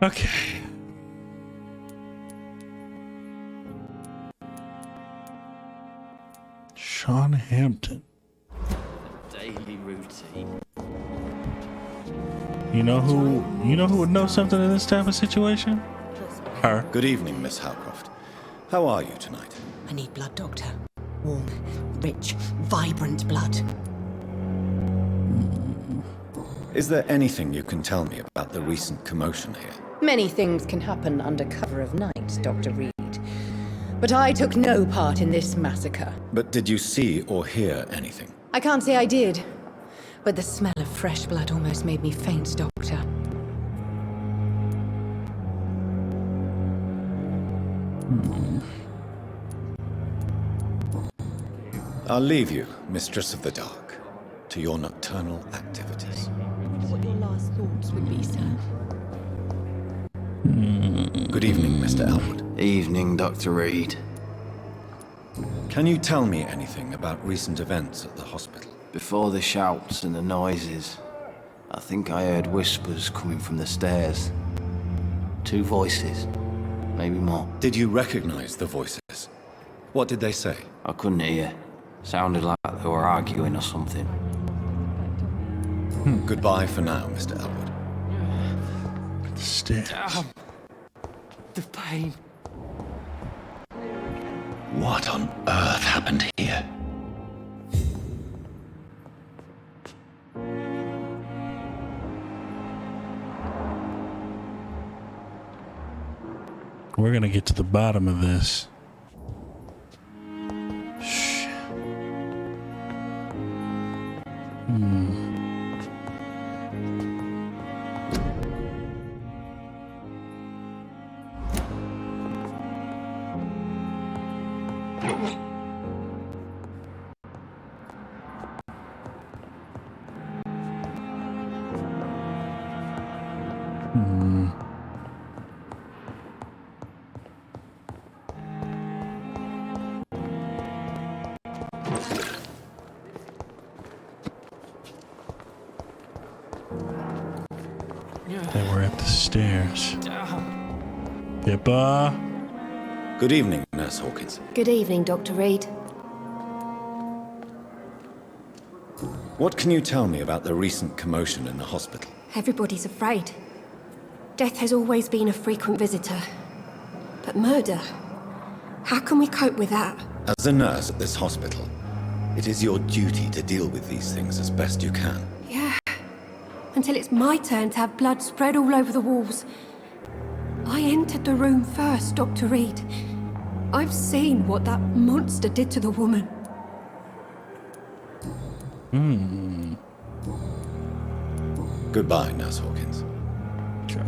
Okay. Sean Hampton. Daily routine. You know who would know something in this type of situation? Her. Good evening, Miss Howcroft. How are you tonight? I need blood, Doctor. Warm, rich, vibrant blood. Is there anything you can tell me about the recent commotion here? Many things can happen under cover of night, Dr. Reed. But I took no part in this massacre. But did you see or hear anything? I can't say I did. But the smell of fresh blood almost made me faint, Doctor. I'll leave you, Mistress of the Dark, to your nocturnal activities. What your last thoughts would be, sir? Good evening, Mr. Elwood. Evening, Dr. Reed. Can you tell me anything about recent events at the hospital? Before the shouts and the noises, I think I heard whispers coming from the stairs. 2 voices, maybe more. Did you recognize the voices? What did they say? I couldn't hear. Sounded like they were arguing or something. Goodbye for now, Mr. Elwood. Stairs. Damn. The pain. What on earth happened here? We're gonna get to the bottom of this. Shit. They were at the stairs. Pippa. Good evening, Nurse Hawkins. Good evening, Dr. Reed. What can you tell me about the recent commotion in the hospital? Everybody's afraid. Death has always been a frequent visitor. But murder? How can we cope with that? As a nurse at this hospital, it is your duty to deal with these things as best you can. Yeah. Until it's my turn to have blood spread all over the walls. I entered the room first, Dr. Reed. I've seen what that monster did to the woman. Goodbye, Nurse Hawkins. Okay.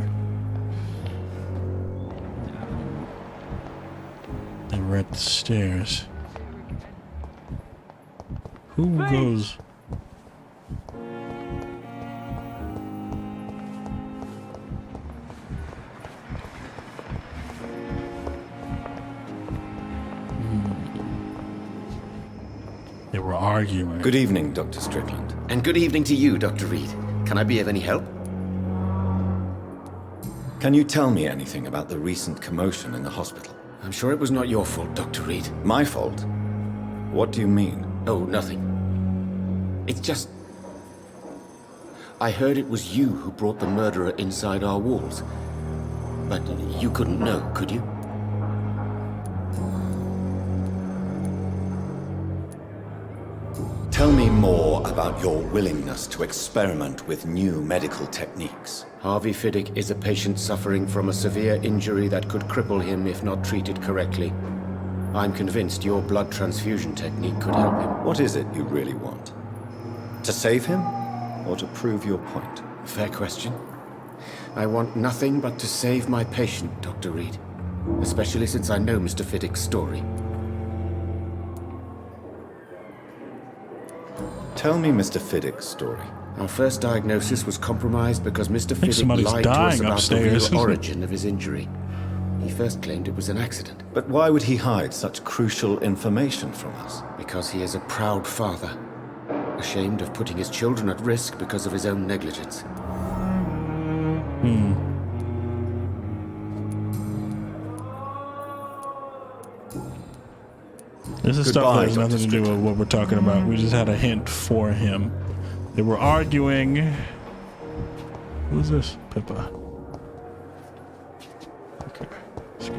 They were at the stairs. Who goes? They were arguing. Good evening, Dr. Strickland. And good evening to you, Dr. Reed. Can I be of any help? Can you tell me anything about the recent commotion in the hospital? I'm sure it was not your fault, Dr. Reed. My fault? What do you mean? Oh, nothing. It's just... I heard it was you who brought the murderer inside our walls. But you couldn't know, could you? Tell me more about your willingness to experiment with new medical techniques. Harvey Fiddick is a patient suffering from a severe injury that could cripple him if not treated correctly. I'm convinced your blood transfusion technique could help him. What is it you really want? To save him, or to prove your point? Fair question. I want nothing but to save my patient, Dr. Reed. Especially since I know Mr. Fiddick's story. Tell me Mr. Fiddick's story. Our first diagnosis was compromised because Mr. Fiddick lied to us about upstairs. the real origin of his injury. He first claimed it was an accident. But why would he hide such crucial information from us? Because he is a proud father, ashamed of putting his children at risk because of his own negligence. This is stuff that has nothing to do with what we're talking about. We just had a hint for him. They were arguing. Who's this? Pippa. Okay, let's go.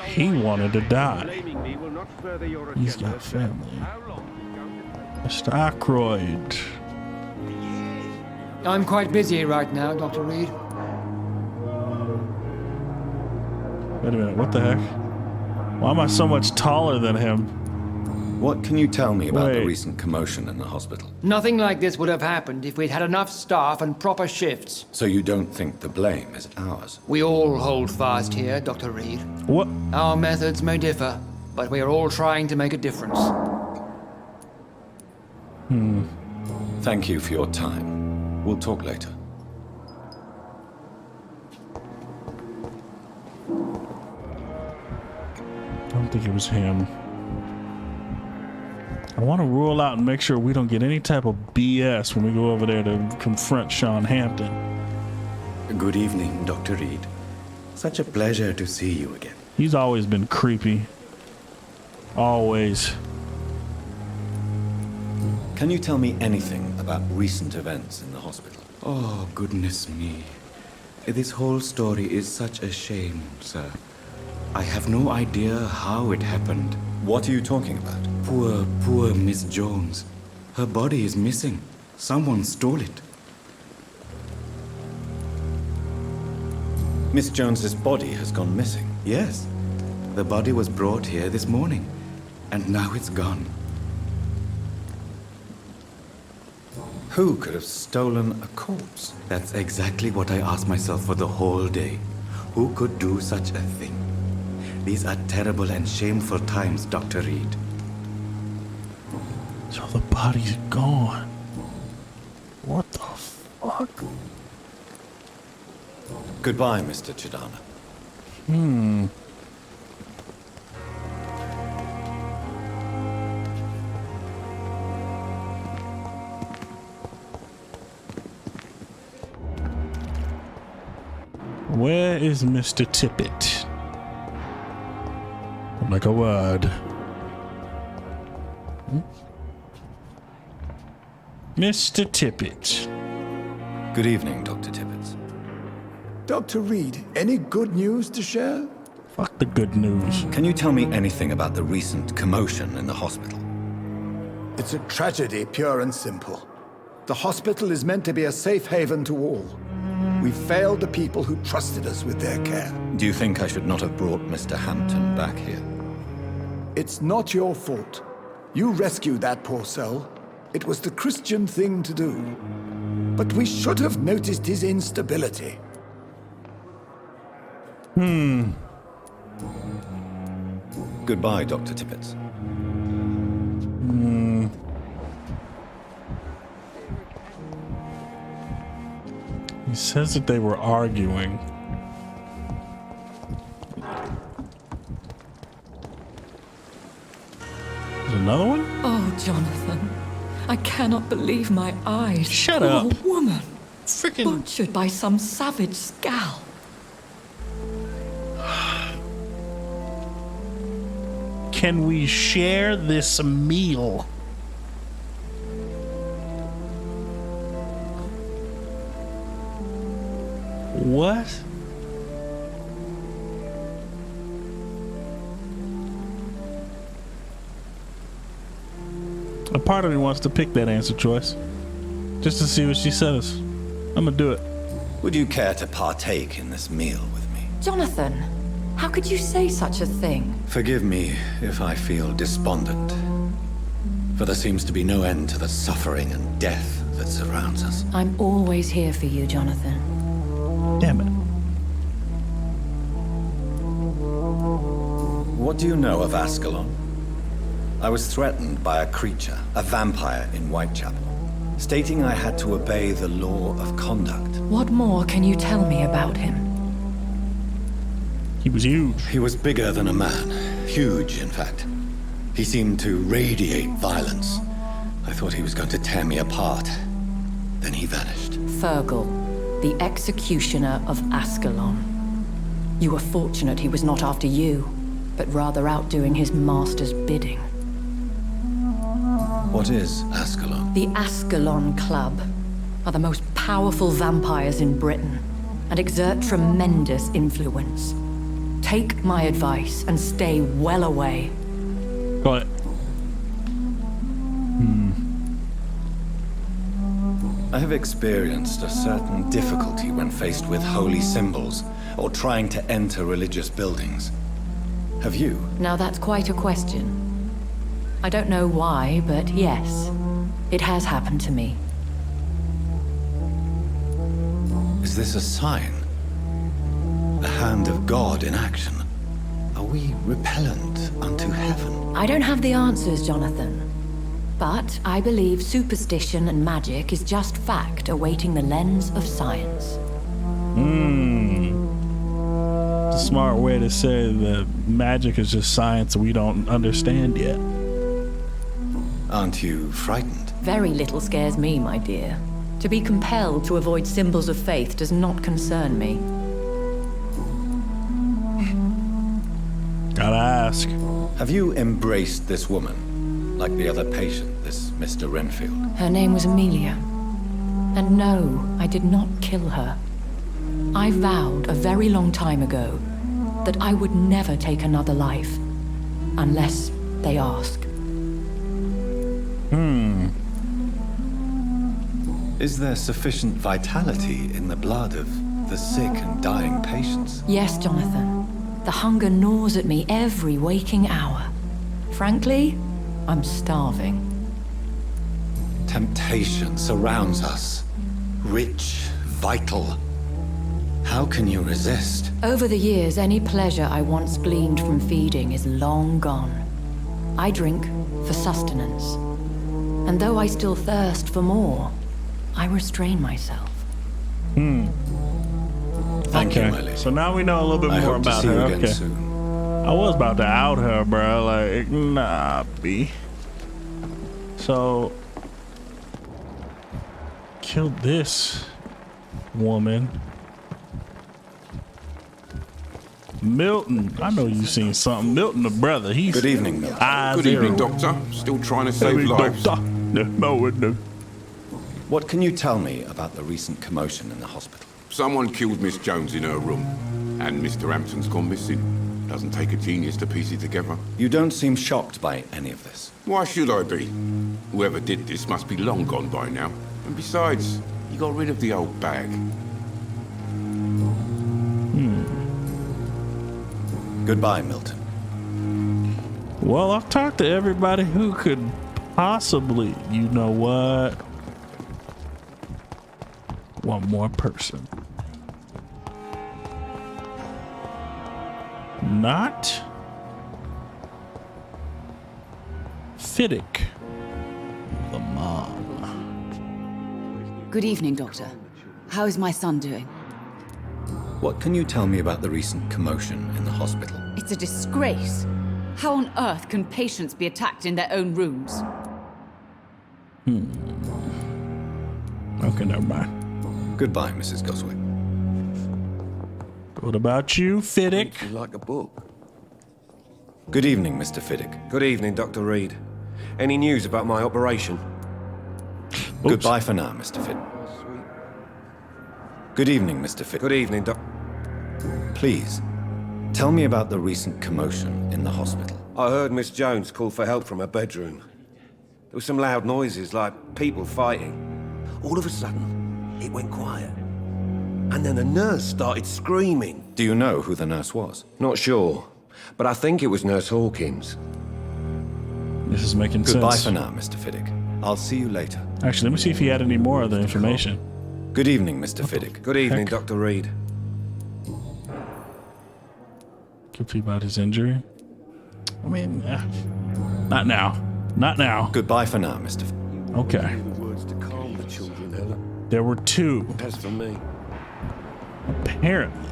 He wanted to die. He's got family. Mr. Aykroyd. I'm quite busy right now, Dr. Reed. Wait a minute, what the heck? Why am I so much taller than him? What can you tell me about the recent commotion in the hospital? Nothing like this would have happened if we'd had enough staff and proper shifts. So you don't think the blame is ours? We all hold fast here, Dr. Reed. What? Our methods may differ, but we are all trying to make a difference. Thank you for your time. We'll talk later. I don't think it was him. I want to rule out and make sure we don't get any type of BS when we go over there to confront Sean Hampton. Good evening, Dr. Reed. Such a pleasure to see you again. He's always been creepy. Always. Can you tell me anything about recent events in the hospital? Oh, goodness me. This whole story is such a shame, sir. I have no idea how it happened. What are you talking about? Poor Miss Jones. Her body is missing. Someone stole it. Miss Jones's body has gone missing. Yes. The body was brought here this morning, and now it's gone. Who could have stolen a corpse? That's exactly what I asked myself for the whole day. Who could do such a thing? These are terrible and shameful times, Dr. Reed. So the body's gone. What the fuck? Goodbye, Mr. Chidana. Where is Mr. Tippett? Like a word. Mr. Tippett. Good evening, Dr. Tippett. Dr. Reed, any good news to share? Fuck the good news. Can you tell me anything about the recent commotion in the hospital? It's a tragedy, pure and simple. The hospital is meant to be a safe haven to all. We failed the people who trusted us with their care. Do you think I should not have brought Mr. Hampton back here? It's not your fault. You rescued that poor soul. It was the Christian thing to do. But we should have noticed his instability. Goodbye, Dr. Tippett. He says that they were arguing. There's another one? Oh, Jonathan. I cannot believe my eyes. Shut Poor up. Woman. Freaking butchered by some savage scowl. Can we share this meal? What? A part of me wants to pick that answer choice. Just to see what she says. I'm gonna do it. Would you care to partake in this meal with me? Jonathan, how could you say such a thing? Forgive me if I feel despondent. For there seems to be no end to the suffering and death that surrounds us. I'm always here for you, Jonathan. Damn it. What do you know of Ascalon? I was threatened by a creature, a vampire in Whitechapel, stating I had to obey the law of conduct. What more can you tell me about him? He was huge. He was bigger than a man. Huge, in fact. He seemed to radiate violence. I thought he was going to tear me apart. Then he vanished. Fergal, the executioner of Ascalon. You were fortunate he was not after you, but rather out doing his master's bidding. What is Ascalon? The Ascalon Club are the most powerful vampires in Britain and exert tremendous influence. Take my advice and stay well away. Got it. I have experienced a certain difficulty when faced with holy symbols or trying to enter religious buildings. Have you? Now that's quite a question. I don't know why, but yes, it has happened to me. Is this a sign? The hand of God in action? Are we repellent unto heaven? I don't have the answers, Jonathan. But I believe superstition and magic is just fact awaiting the lens of science. It's a smart way to say that magic is just science we don't understand yet. Aren't you frightened? Very little scares me, my dear. To be compelled to avoid symbols of faith does not concern me. Gotta ask. Have you embraced this woman, like the other patient, this Mr. Renfield? Her name was Amelia. And no, I did not kill her. I vowed a very long time ago that I would never take another life, unless they ask. Is there sufficient vitality in the blood of the sick and dying patients? Yes, Jonathan. The hunger gnaws at me every waking hour. Frankly, I'm starving. Temptation surrounds us. Rich, vital. How can you resist? Over the years, any pleasure I once gleaned from feeding is long gone. I drink for sustenance. And though I still thirst for more, I restrain myself. Thank you, my lady. So now we know a little bit more about her. Okay. Soon. I was about to out her, bro. Like, nah, B. So, killed this woman. Milton, I know you've seen something. Milton, the brother, he's... Good evening, Milton. Good evening, Doctor. Still trying to save lives. No. What can you tell me about the recent commotion in the hospital? Someone killed Miss Jones in her room, and Mr. Hampton's gone missing. Doesn't take a genius to piece it together. You don't seem shocked by any of this. Why should I be? Whoever did this must be long gone by now. And besides, he got rid of the old bag. Goodbye, Milton. Well, I've talked to everybody who could possibly, you know what? One more person. Not Fiddick, the mom. Good evening, Doctor. How is my son doing? What can you tell me about the recent commotion in the hospital? It's a disgrace. How on earth can patients be attacked in their own rooms? Okay, never mind. Goodbye, Mrs. Goswick. What about you, Fiddick? You like a book? Good evening, Mr. Fiddick. Good evening, Dr. Reed. Any news about my operation? Goodbye for now, Mr. Fiddick. Good evening, Mr. Fiddick. Good evening, Doc. Please, tell me about the recent commotion in the hospital. I heard Miss Jones call for help from her bedroom. There were some loud noises, like people fighting. All of a sudden, it went quiet. And then the nurse started screaming. Do you know who the nurse was? Not sure, but I think it was Nurse Hawkins. This is making sense. Goodbye for now, Mr. Fiddick. I'll see you later. Actually, let me see if he had any more of the information. Good evening, Mr. Fiddick. Good evening, Dr. Reed. Guilty about his injury? I mean, not now. Not now. Goodbye for now, Mr. Fiddick. Okay. The words to calm the children, Ella. There were two. As for me. Apparently.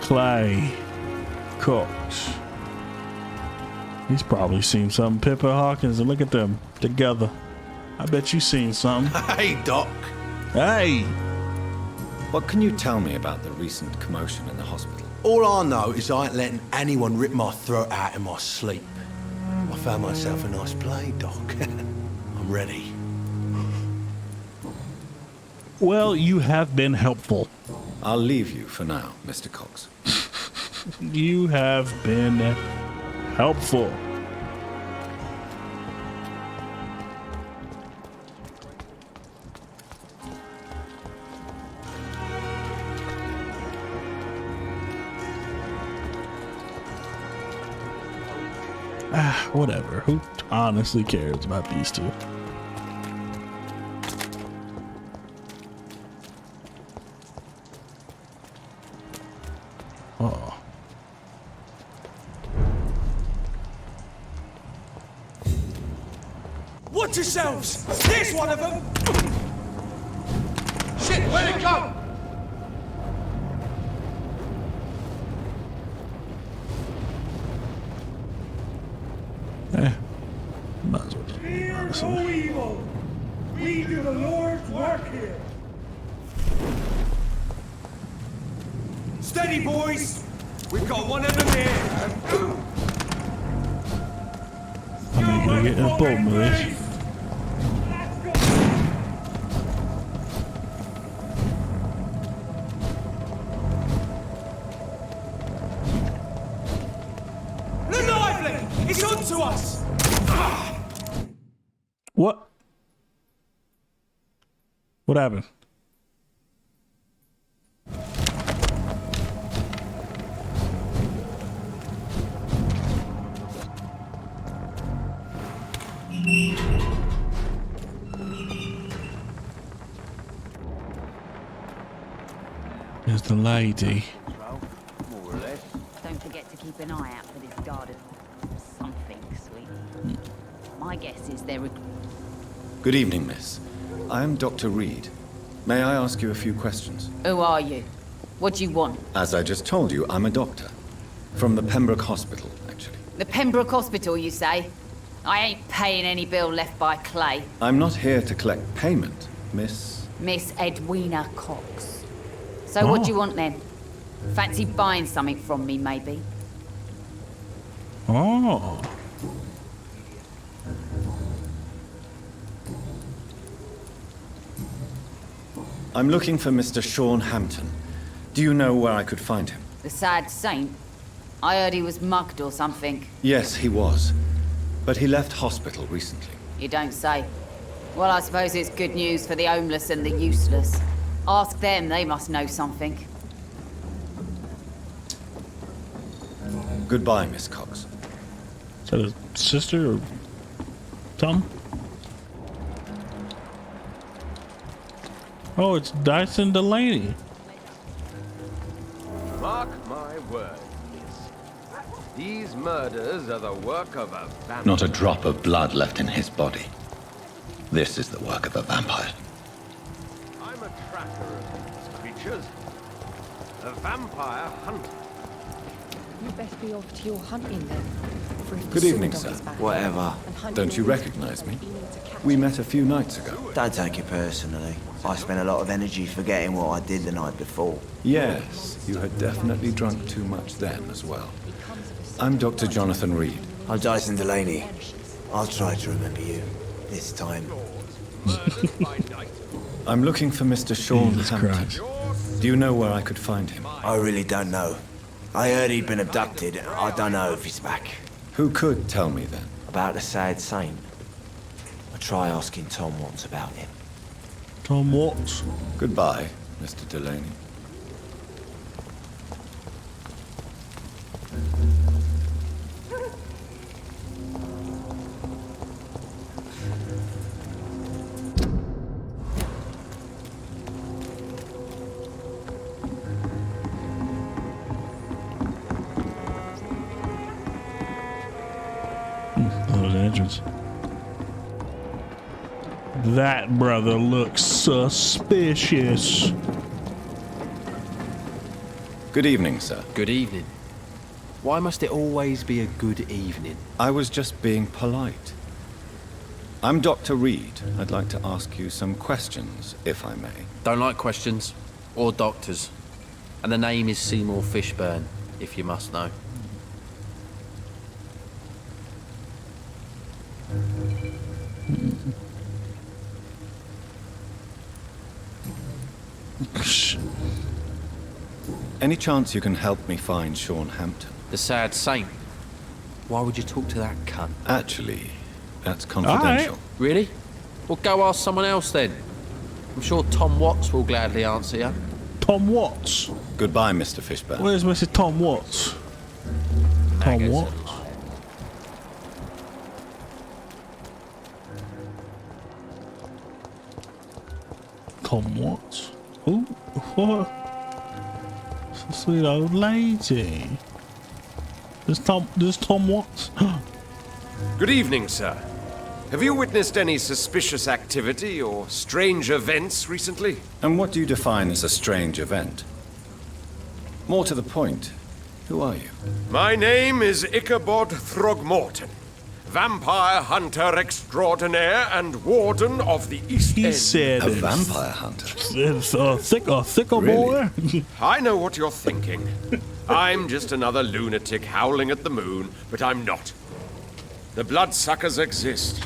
Clay Cox. He's probably seen something. Pippa Hawkins, and look at them together. I bet you seen something. Hey, Doc. Hey. What can you tell me about the recent commotion in the hospital? All I know is I ain't letting anyone rip my throat out in my sleep. I found myself a nice play, Doc. I'm ready. Well, you have been helpful. I'll leave you for now, Mr. Cox. You have been helpful. Whatever. Who honestly cares about these two? Oh. Watch yourselves! There's one of them! Shit, where'd it go? Might as well. Fear no evil! We do the Lord's work here! Steady, boys! We've got one of them here! to get to the bottom of this. Lively! It's on to us! What? What happened? There's the lady. More or less. Don't forget to keep an eye out for this garden. Something sweet. My guess is they're... Good evening, miss. I am Dr. Reed. May I ask you a few questions? Who are you? What do you want? As I just told you, I'm a doctor. From the Pembroke Hospital, actually. The Pembroke Hospital, you say? I ain't paying any bill left by Clay. I'm not here to collect payment, miss. Miss Edwina Cox. So what do you want then? Fancy buying something from me, maybe? Oh. I'm looking for Mr. Sean Hampton. Do you know where I could find him? The sad saint? I heard he was mugged or something. Yes, he was. But he left hospital recently. You don't say. Well, I suppose it's good news for the homeless and the useless. Ask them, they must know something. Goodbye, Miss Cox. Is that a sister or something? Oh, it's Dyson Delaney. Mark my words. These murders are the work of a vampire. Not a drop of blood left in his body. This is the work of a vampire. I'm a tracker of these creatures. A vampire hunter. You'd best be off to your hunting then. Good evening, sir. Whatever. Don't you recognize me? We met a few nights ago. Don't take it personally. I spent a lot of energy forgetting what I did the night before. Yes, you had definitely drunk too much then as well. I'm Dr. Jonathan Reed. I'm Dyson Delaney. I'll try to remember you. This time. I'm looking for Mr. Sean Hampton. Do you know where I could find him? I really don't know. I heard he'd been abducted. I don't know if he's back. Who could tell me then? About the sad saint. I'll try asking Tom Watts about him. Tom Watts. Goodbye, Mr. Delaney. Entrance. That brother looks suspicious. Good evening, sir. Good evening. Why must it always be a good evening? I was just being polite. I'm Dr. Reed. I'd like to ask you some questions, if I may. Don't like questions. Or doctors. And the name is Seymour Fishburne, if you must know. Any chance you can help me find Sean Hampton? The sad saint. Why would you talk to that cunt? Actually, that's confidential. Really? Well, go ask someone else then. I'm sure Tom Watts will gladly answer you. Tom Watts? Goodbye, Mr. Fishburne. Where's Mr. Tom Watts? Tom Watts? Tom Watts? Ooh, what? It's a sweet old lady. There's Tom Watts. Good evening, sir. Have you witnessed any suspicious activity or strange events recently? And what do you define as a strange event? More to the point, who are you? My name is Ichabod Throgmorton, vampire hunter extraordinaire and warden of the East End. He said a vampire hunter. It's a thicker boy. I know what you're thinking. I'm just another lunatic howling at the moon, but I'm not. The bloodsuckers exist.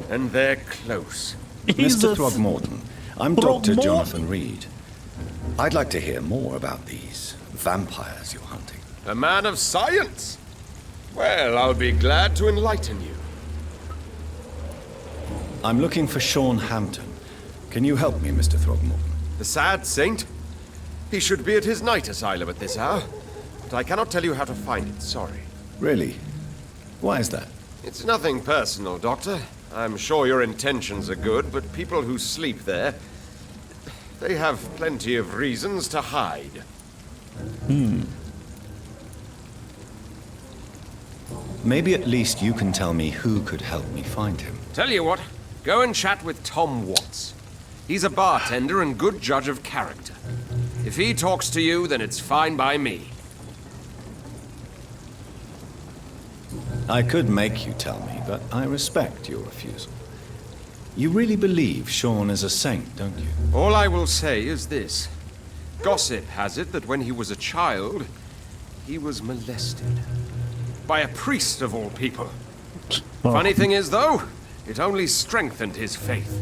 And they're close. Mr. Throgmorton, I'm Dr. Jonathan Reed. I'd like to hear more about these vampires you're hunting. A man of science? Well, I'll be glad to enlighten you. I'm looking for Sean Hampton. Can you help me, Mr. Throgmorton? The sad saint? He should be at his night asylum at this hour. But I cannot tell you how to find it, sorry. Really? Why is that? It's nothing personal, Doctor. I'm sure your intentions are good, but people who sleep there, they have plenty of reasons to hide. Maybe at least you can tell me who could help me find him. Tell you what, go and chat with Tom Watts. He's a bartender and good judge of character. If he talks to you, then it's fine by me. I could make you tell me, but I respect your refusal. You really believe Sean is a saint, don't you? All I will say is this. Gossip has it that when he was a child, he was molested. By a priest of all people. Oh. Funny thing is, though, it only strengthened his faith.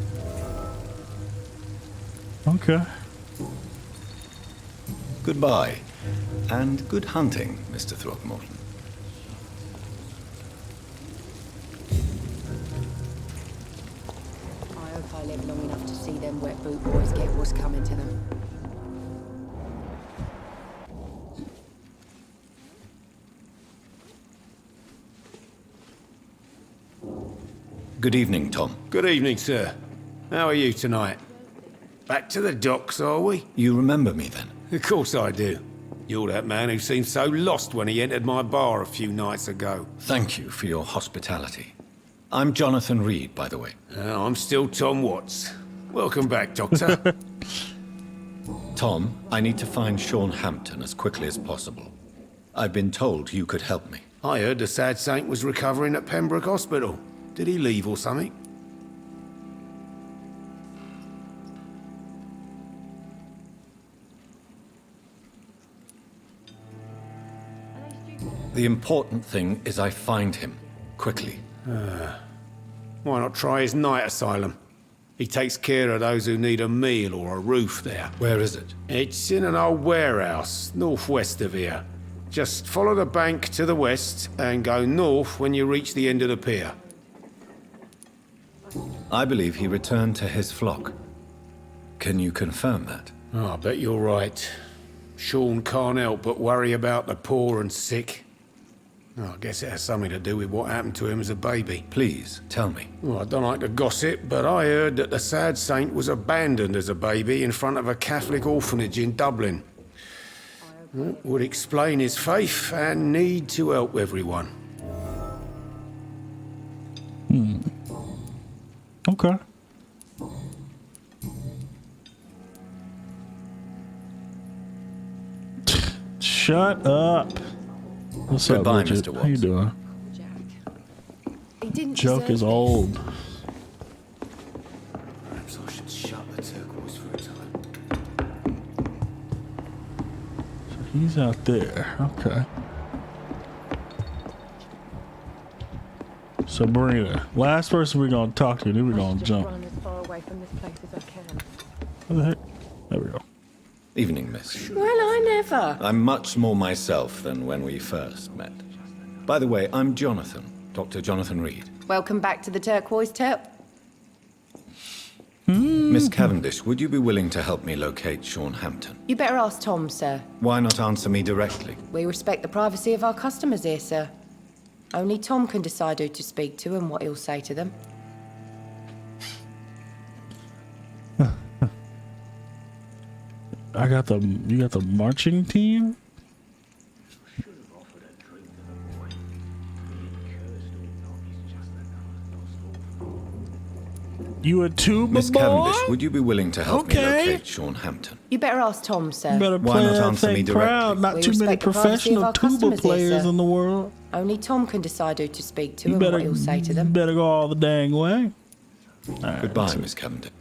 Okay. Goodbye, and good hunting, Mr. Throgmorton. I hope I live long enough to see them wet boot boys get what's coming to them. Good evening, Tom. Good evening, sir. How are you tonight? Back to the docks, are we? You remember me, then? Of course I do. You're that man who seemed so lost when he entered my bar a few nights ago. Thank you for your hospitality. I'm Jonathan Reed, by the way. I'm still Tom Watts. Welcome back, Doctor. Tom, I need to find Sean Hampton as quickly as possible. I've been told you could help me. I heard the sad saint was recovering at Pembroke Hospital. Did he leave or something? The important thing is I find him, quickly. Why not try his night asylum? He takes care of those who need a meal or a roof there. Where is it? It's in an old warehouse, northwest of here. Just follow the bank to the west and go north when you reach the end of the pier. I believe he returned to his flock. Can you confirm that? Oh, I bet you're right. Sean can't help but worry about the poor and sick. Oh, I guess it has something to do with what happened to him as a baby. Please, tell me. Well, I don't like to gossip, but I heard that the sad saint was abandoned as a baby in front of a Catholic orphanage in Dublin. That would explain his faith and need to help everyone. Okay. Shut up. What's Goodbye, up, Richard? Mr. Watts. How you doing? He didn't Joke deserve is it. old. Perhaps I should shut the turquoise for a time. He's out there. Okay. Sabrina. Last person we're gonna talk to, then we're gonna jump. Run as far away from this place as I can. What the heck? There we go. Evening, miss. Well, I never. I'm much more myself than when we first met. By the way, I'm Jonathan, Dr. Jonathan Reed. Welcome back to the Turquoise Turp. Miss Cavendish, would you be willing to help me locate Sean Hampton? You better ask Tom, sir. Why not answer me directly? We respect the privacy of our customers here, sir. Only Tom can decide who to speak to and what he'll say to them. You got the marching team? You a tuba Miss boy? Cavendish, would you be willing to help me Okay. locate Sean Hampton? You better ask Tom, sir. You better Why play not that answer me thing directly? proud. Not We too many respect the privacy of professional our tuba customers here, players sir. in the world. Only Tom can decide who to speak to You and better, what he'll say to them. you better go all the dang way. Alright, Goodbye, Miss Cavendish.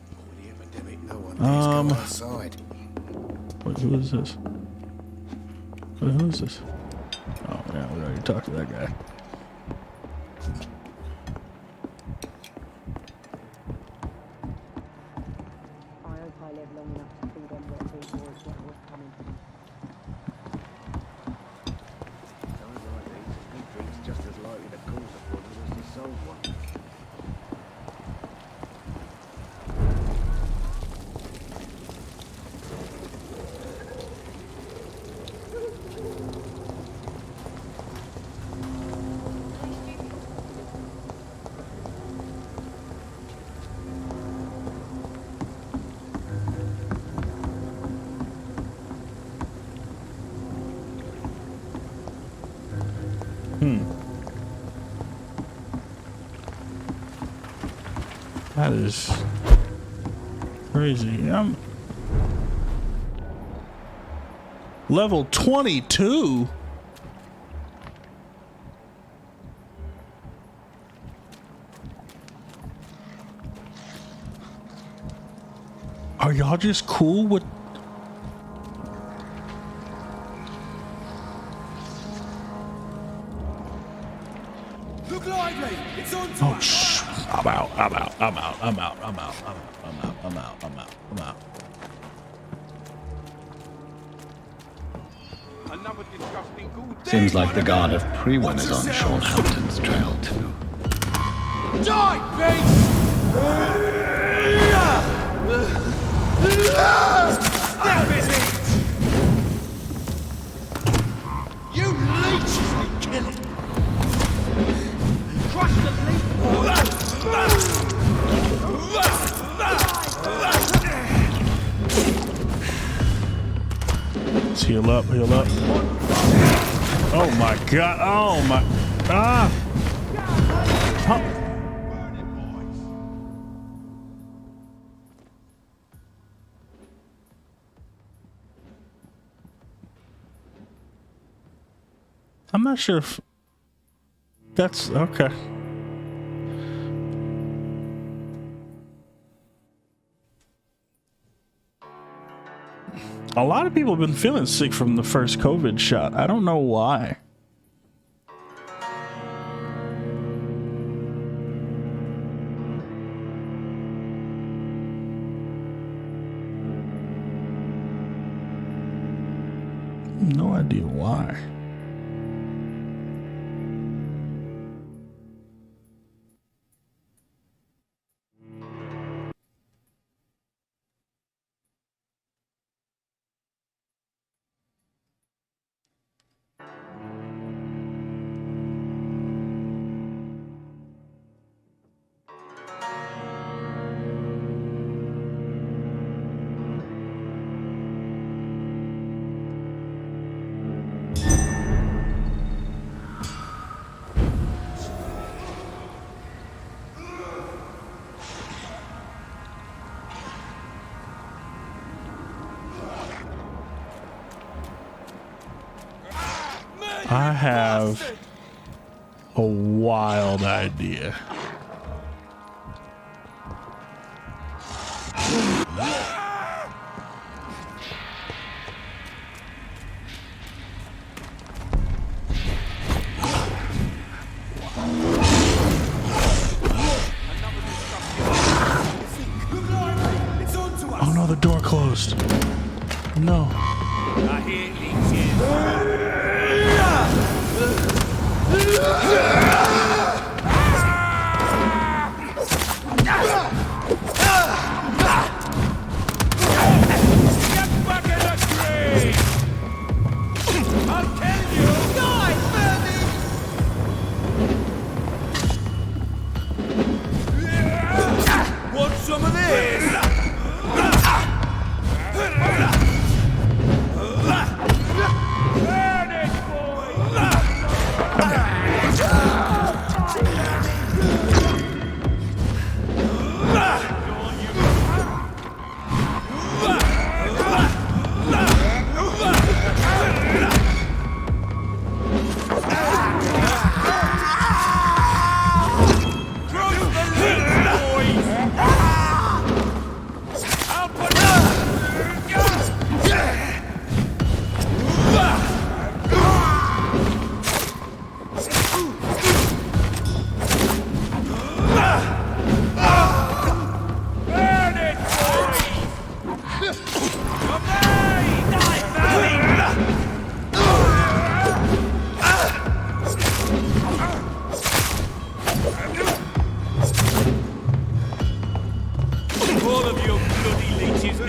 Wait, who is this? Wait, who is this? Oh, yeah, we already talked to that guy. I live long enough to see them little boys get what's coming to them. Times like these, a big drink's just as likely to cause a problem as to solve one. That is crazy. Level 22? Are y'all just cool with... Look lively! It's on to Oh, us! shh. I'm out. Another disgusting ghoul. Seems like the guard of Prewin is on Sean Hampton's trail too. Die, beast! That is it! You leeches be killing! Crush the leech! Let's heal up, heal up. Oh my god, oh my... Ah! Huh. I'm not sure if... That's... okay. A lot of people have been feeling sick from the first COVID shot. I don't know why. No idea why. I have a wild idea. Oh no, the door closed. No. I hear leeches. Want some of this? Burn it, boy!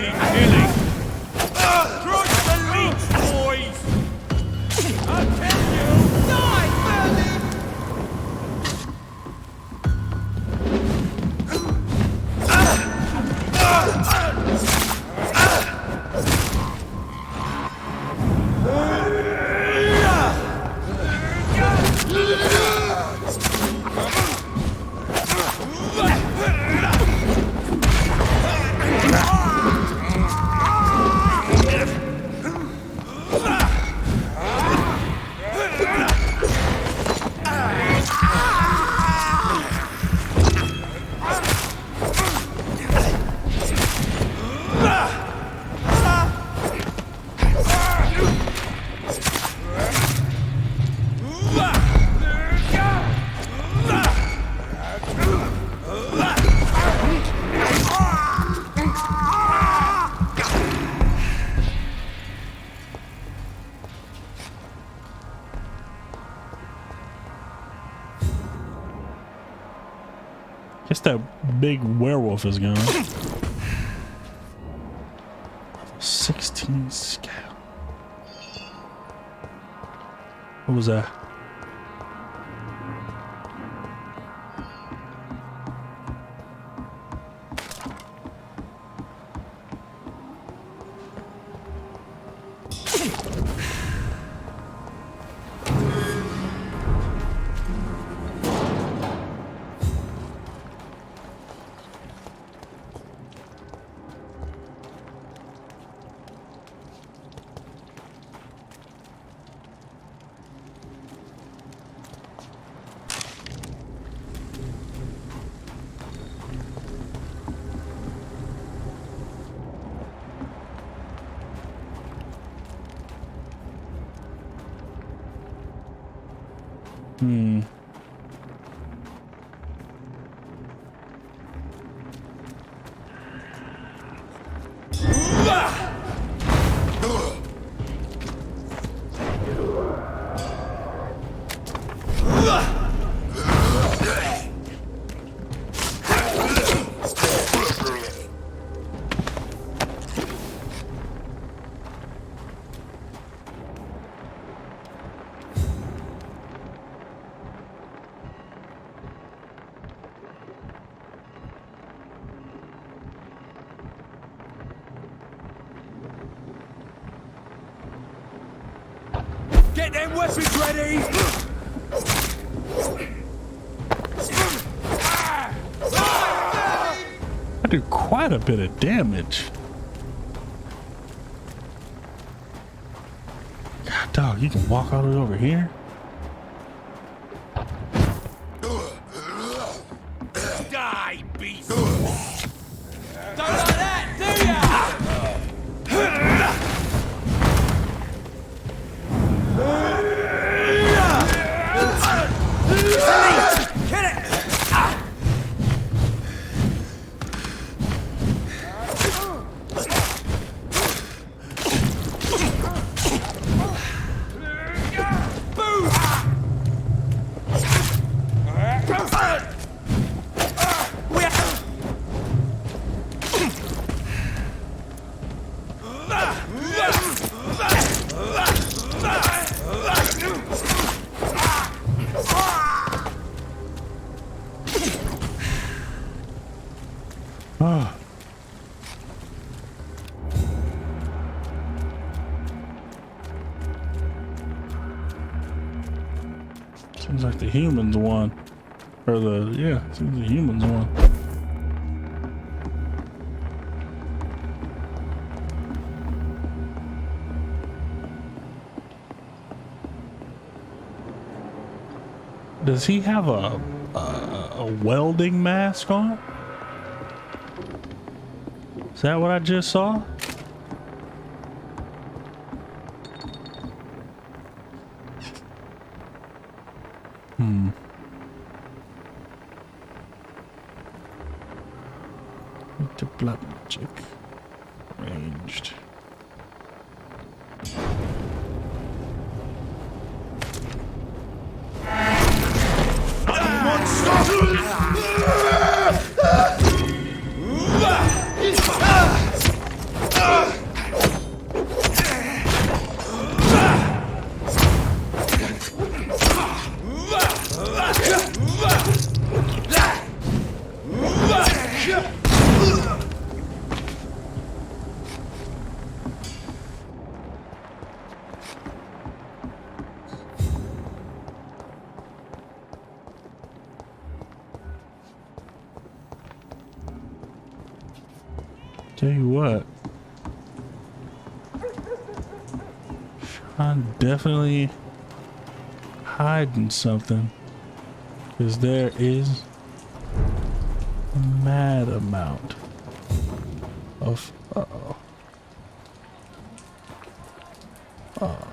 need killing. Trust the leech, boys! I'll tell you! Die, Merlin! Guess that big werewolf is gone. 16 scale. What was that? Get them weapons ready! I do quite a bit of damage. God, dog, you can walk all the way over here? Die, beast! Don't like that, do ya? Get it! Oh. Seems like the humans won. Or seems the humans won. Does he have a welding mask on? Is that what I just saw? To blood magic. Ranged. Tell you what. I'm definitely hiding something. Because there is a mad amount of... Uh-oh. Uh-oh.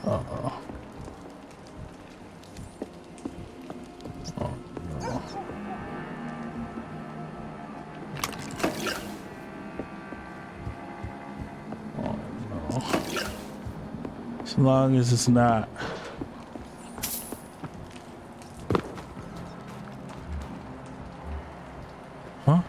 Uh-oh. Oh, no. Oh, no. As long as it's not... Huh?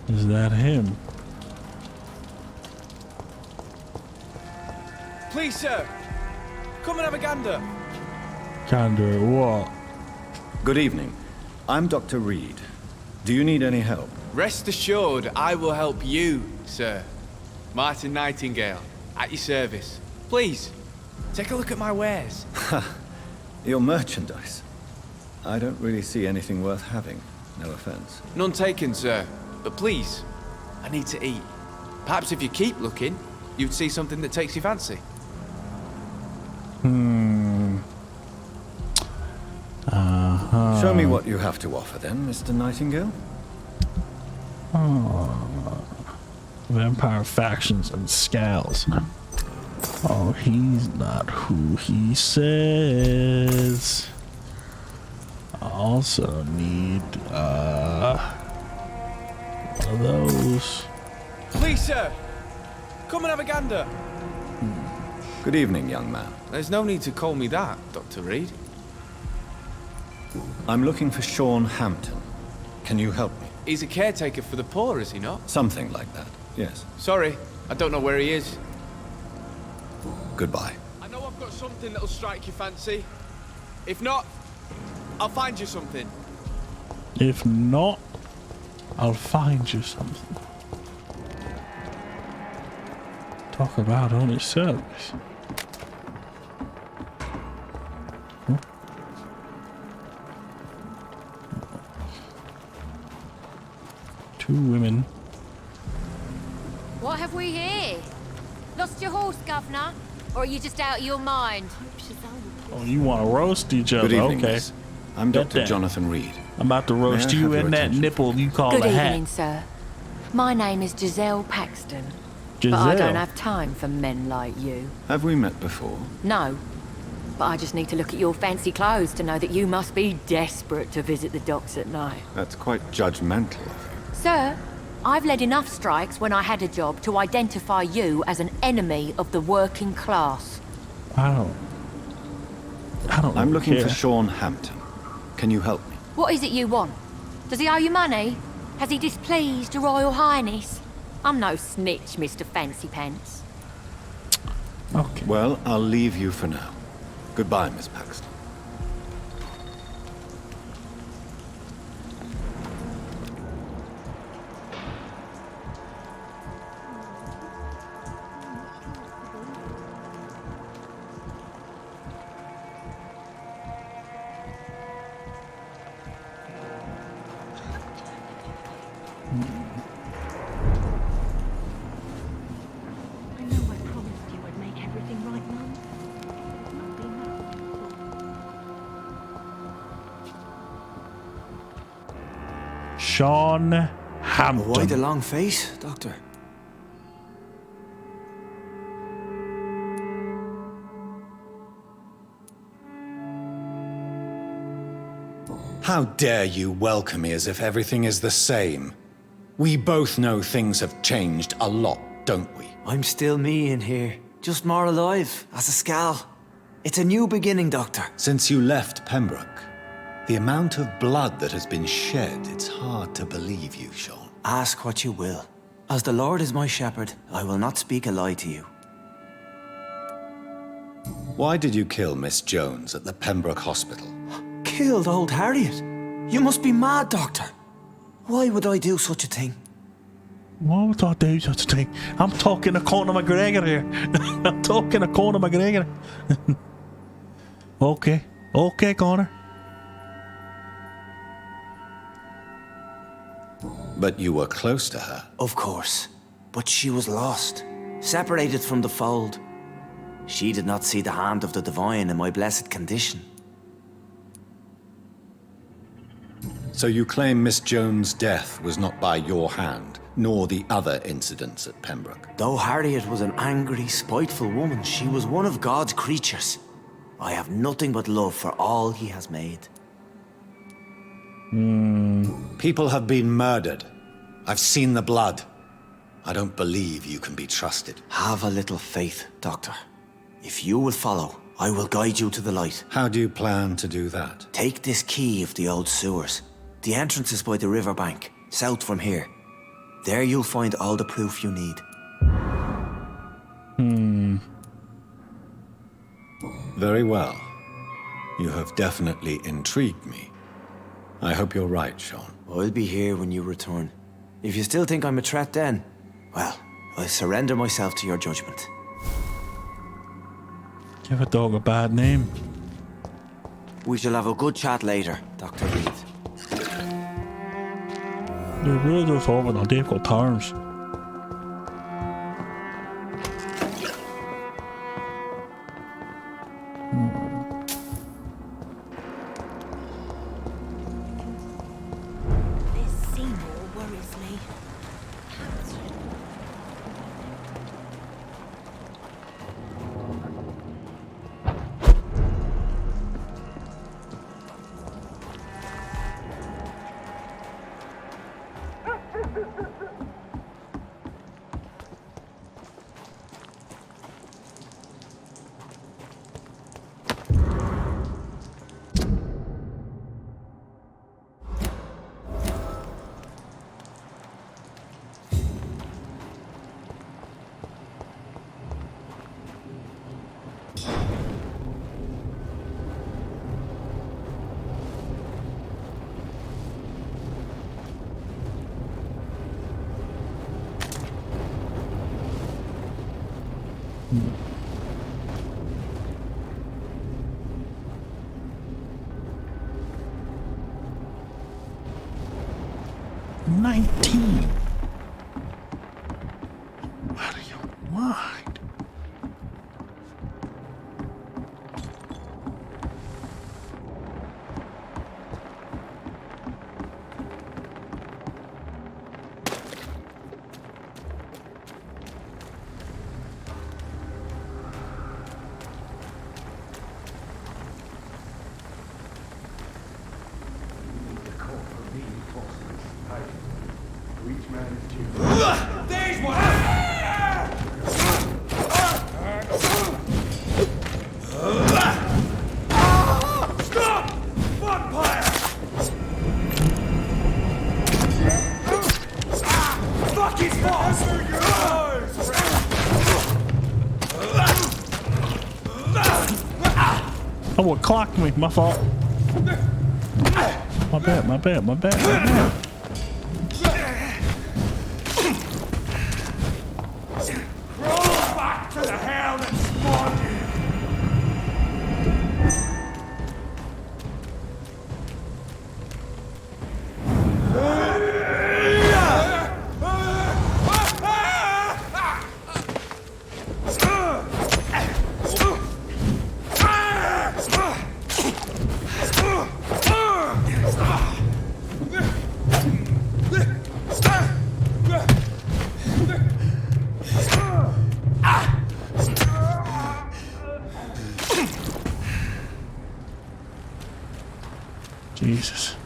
Is that him? Please, sir. Come and have a gander. Gander what? Good evening. I'm Dr. Reed. Do you need any help? Rest assured, I will help you, sir. Martin Nightingale, at your service. Please, take a look at my wares. Your merchandise. I don't really see anything worth having. No offense. None taken, sir. But please, I need to eat. Perhaps if you keep looking, you'd see something that takes your fancy. Show me what you have to offer then, Mr. Nightingale. Oh, vampire factions and scales. Oh, he's not who he says. I also need one of those. Please, sir. Come and have a gander. Good evening, young man. There's no need to call me that, Dr. Reed. I'm looking for Sean Hampton. Can you help me? He's a caretaker for the poor, is he not? Something like that, yes. Sorry, I don't know where he is. Goodbye. I know I've got something that'll strike your fancy. If not, I'll find you something. If not, I'll find you something. Talk about on his service. Two women. What have we here? Lost your horse, governor? Or are you just out of your mind? Oh, you want to roast each other? Good evening, okay. miss. I'm Get Dr. that. Jonathan Reed. I'm about to roast May I you have and your that attention? nipple you call Good a hat. evening, sir. My name is Giselle Paxton. Giselle? But I don't have time for men like you. Have we met before? No. But I just need to look at your fancy clothes to know that you must be desperate to visit the docks at night. That's quite judgmental. Sir, I've led enough strikes when I had a job to identify you as an enemy of the working class. I don't I'm really looking care. for Sean Hampton. Can you help me? What is it you want? Does he owe you money? Has he displeased your Royal Highness? I'm no snitch, Mr. Fancy Pants. Okay. Well, I'll leave you for now. Goodbye, Miss Paxton. I know I promised you I'd make everything right, Mum. Sean Hampton. Why the long face, Doctor? How dare you welcome me as if everything is the same? We both know things have changed a lot, don't we? I'm still me in here, just more alive, as a Skal. It's a new beginning, Doctor. Since you left Pembroke, The amount of blood that has been shed, it's hard to believe you, Sean. Ask what you will. As the Lord is my shepherd, I will not speak a lie to you. Why did you kill Miss Jones at the Pembroke Hospital? Killed old Harriet? You must be mad, Doctor. Why would I do such a thing? Why would I do such a thing? I'm talking to Conor McGregor here. I'm talking to Conor McGregor. Okay. Okay, Conor. But you were close to her. Of course. But she was lost. Separated from the fold. She did not see the hand of the divine in my blessed condition. So you claim Miss Jones' death was not by your hand, nor the other incidents at Pembroke? Though Harriet was an angry, spiteful woman, she was one of God's creatures. I have nothing but love for all he has made. People have been murdered. I've seen the blood. I don't believe you can be trusted. Have a little faith, Doctor. If you will follow, I will guide you to the light. How do you plan to do that? Take this key of the old sewers. The entrance is by the riverbank, south from here. There you'll find all the proof you need. Very well. You have definitely intrigued me. I hope you're right, Sean. I'll be here when you return. If you still think I'm a threat then, well, I surrender myself to your judgment. Give a dog a bad name. We shall have a good chat later, Dr. Reed. They're really just over now. They've got terms. This Seymour worries me. Out of your mind. There's one! Stop! Vampire! Fuck his boss! Oh, what clocked me? My fault. My bad, my bad, my bad, my bad. Roll back to the hell that spawned you! Jesus.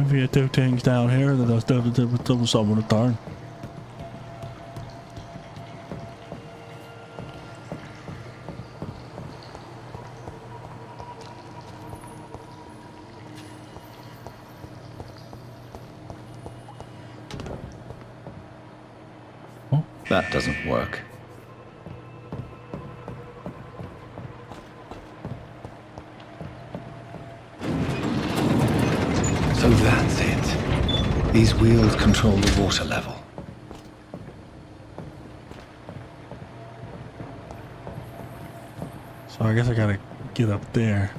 if you do things down here, then there's someone to turn. That doesn't work. So that's it. These wheels control the water level. So I guess I gotta get up there.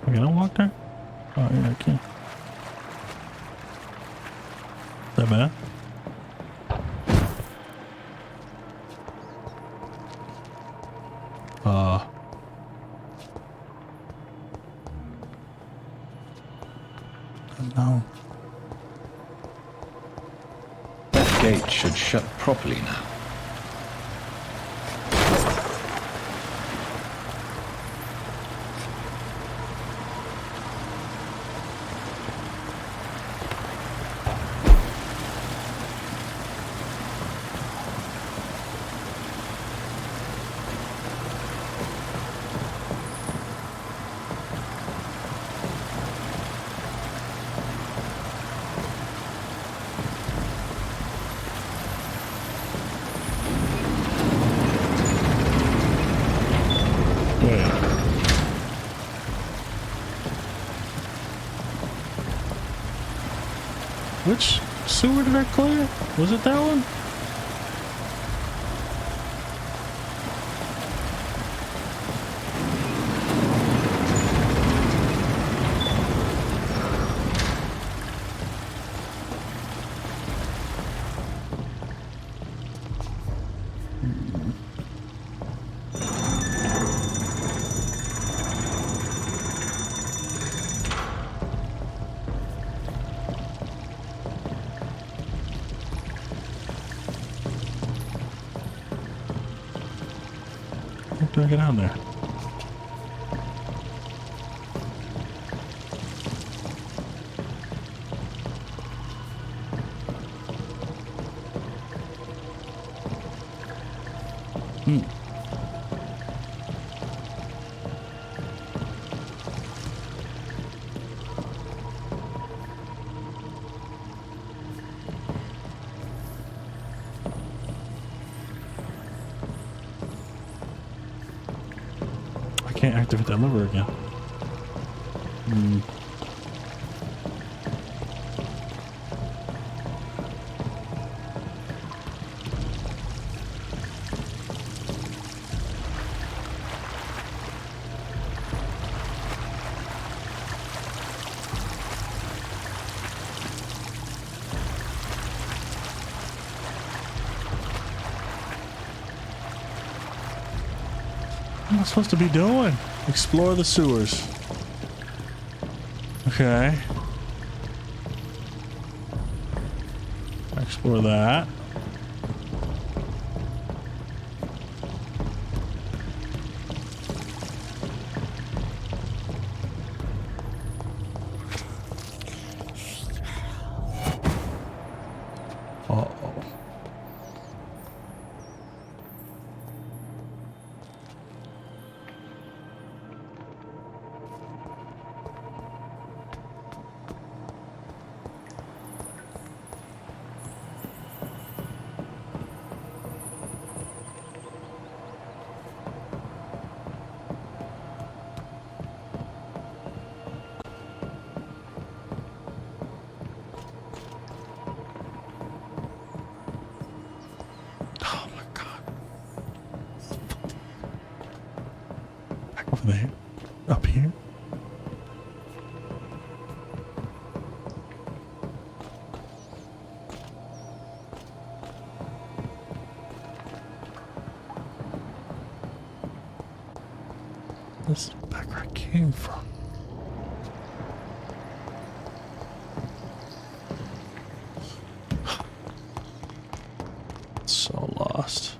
Can I walk there? Oh, yeah, I can. Is that bad? No. That gate should shut properly now. Which sewer did I clear? Was it that one? How do I get down there? Can't activate that lever again. What am I supposed to be doing? Explore the sewers. Okay. Explore that. Over there. Up here. This is back where I came from. So lost.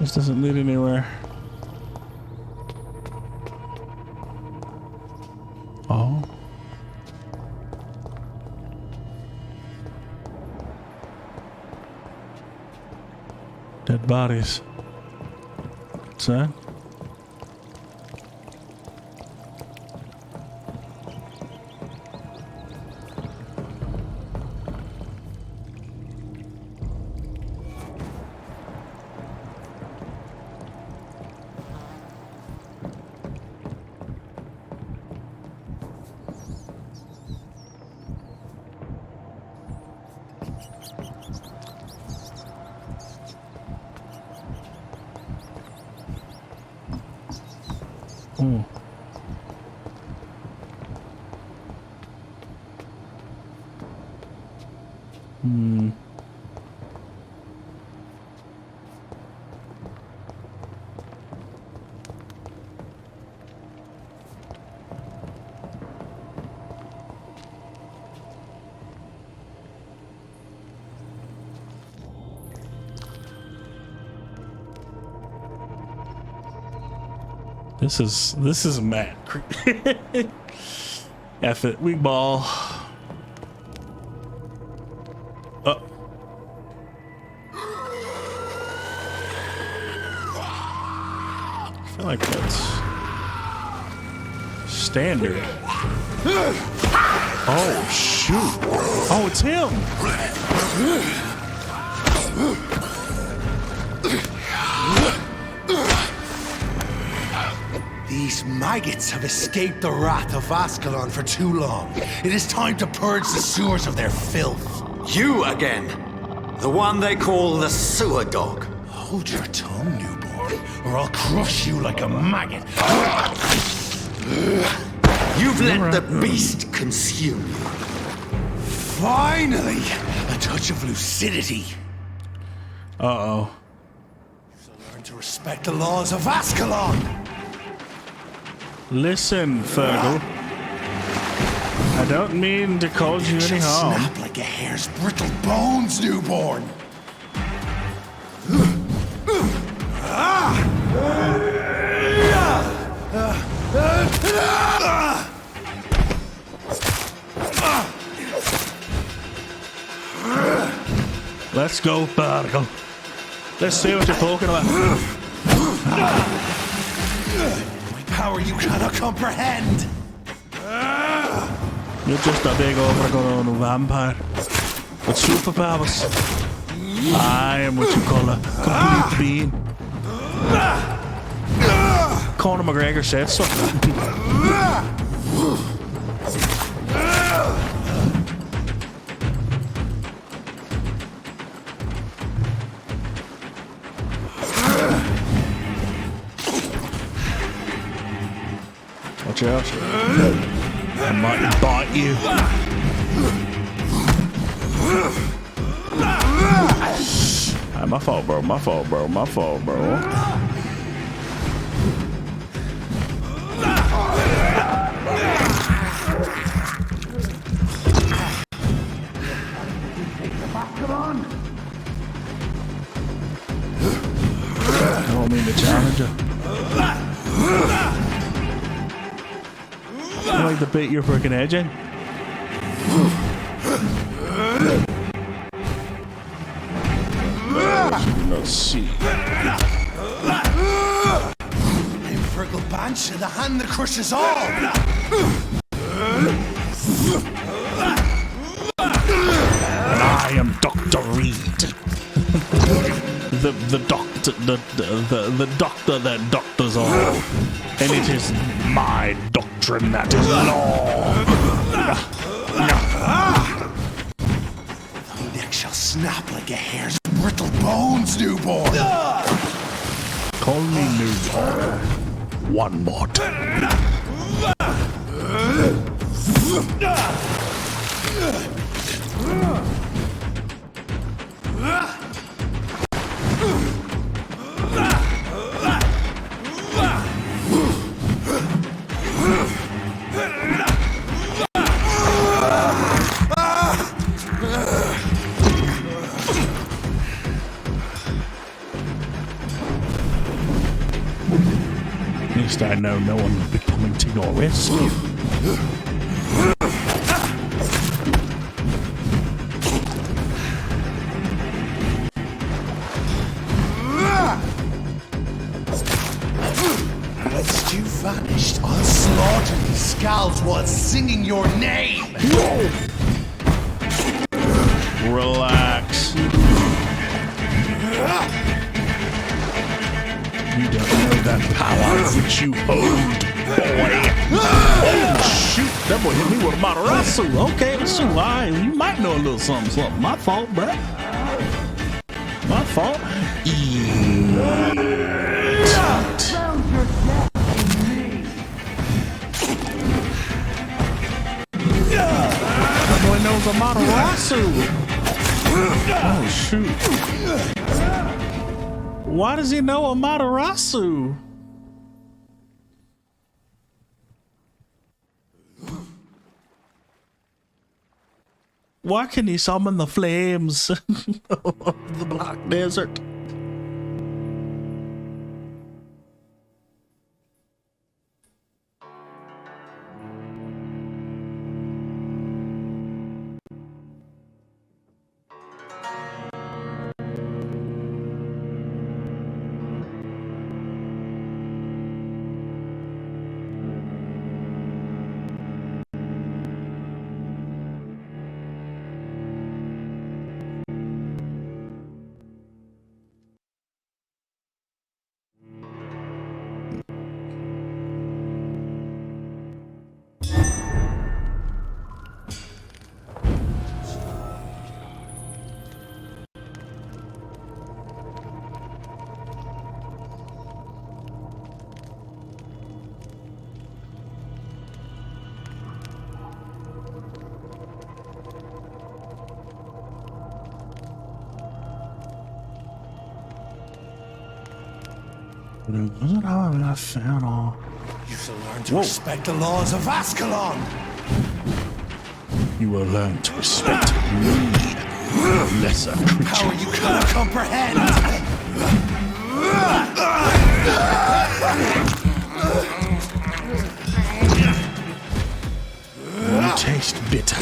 This doesn't lead anywhere. Oh. Dead bodies. What's that? Oh. Hmm. This is mad. F it, weak ball. Oh. I feel like that's standard. Oh shoot! Oh, it's him. These maggots have escaped the wrath of Ascalon for too long. It is time to purge the sewers of their filth. You again! The one they call the sewer dog. Hold your tongue, newborn, or I'll crush you like a maggot. You've let the beast consume you. Finally! A touch of lucidity. Uh-oh. So learn to respect the laws of Ascalon! Listen, Fergal. I don't mean to cause you any harm. Snap like a hare's brittle bones, newborn. Let's go, Fergal. Let's see what you're talking about. Power you cannot comprehend. You're just a big overgrown vampire with superpowers. I am what you call a complete being. Conor McGregor said so. Watch out. I might bite you. My fault, bro. My fault, bro. My fault, bro. I don't mean to challenge you. I like to beat your freaking head in. Let's see. Infernal Banshee, the hand that crushes all! And I am Dr. Reed. the doctor that doctors all. And it is my doctrine that is law. The neck shall snap like a hare's brittle bones, newborn! Call me newborn. One more time. At least I know no one will be coming to your rescue. Whilst you vanished, I'll slaughter these scalds while singing your name! Relax. You don't know that power which you hold, boy. Oh, shoot. That boy hit me with a Matarasu. Okay, so you might know a little something. My fault, bruh. My fault. That boy knows a Matarasu. Oh, shoot. Why does he know Amaterasu? Why can he summon the flames of the Black Desert? You shall learn to respect the laws of Ascalon! You will learn to respect me, lesser creature. Power you cannot comprehend! You taste bitter.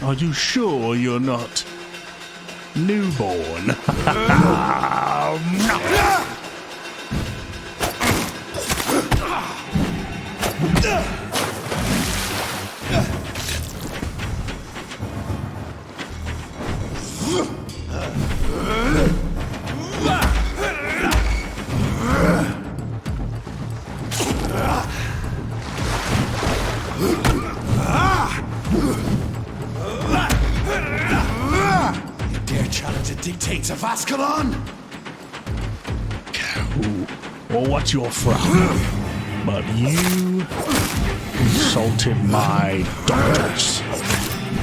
Are you sure you're not newborn? You dare challenge the dictates of Ascalon? Or what you're from? But you insulted my doctors.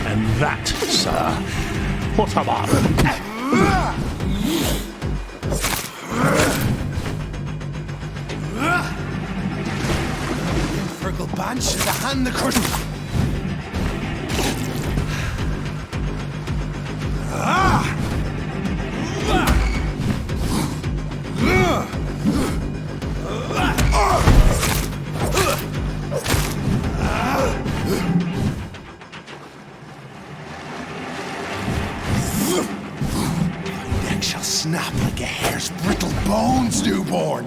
And that, sir, what about Infernal Banshee, the hand that couldn't. firstborn!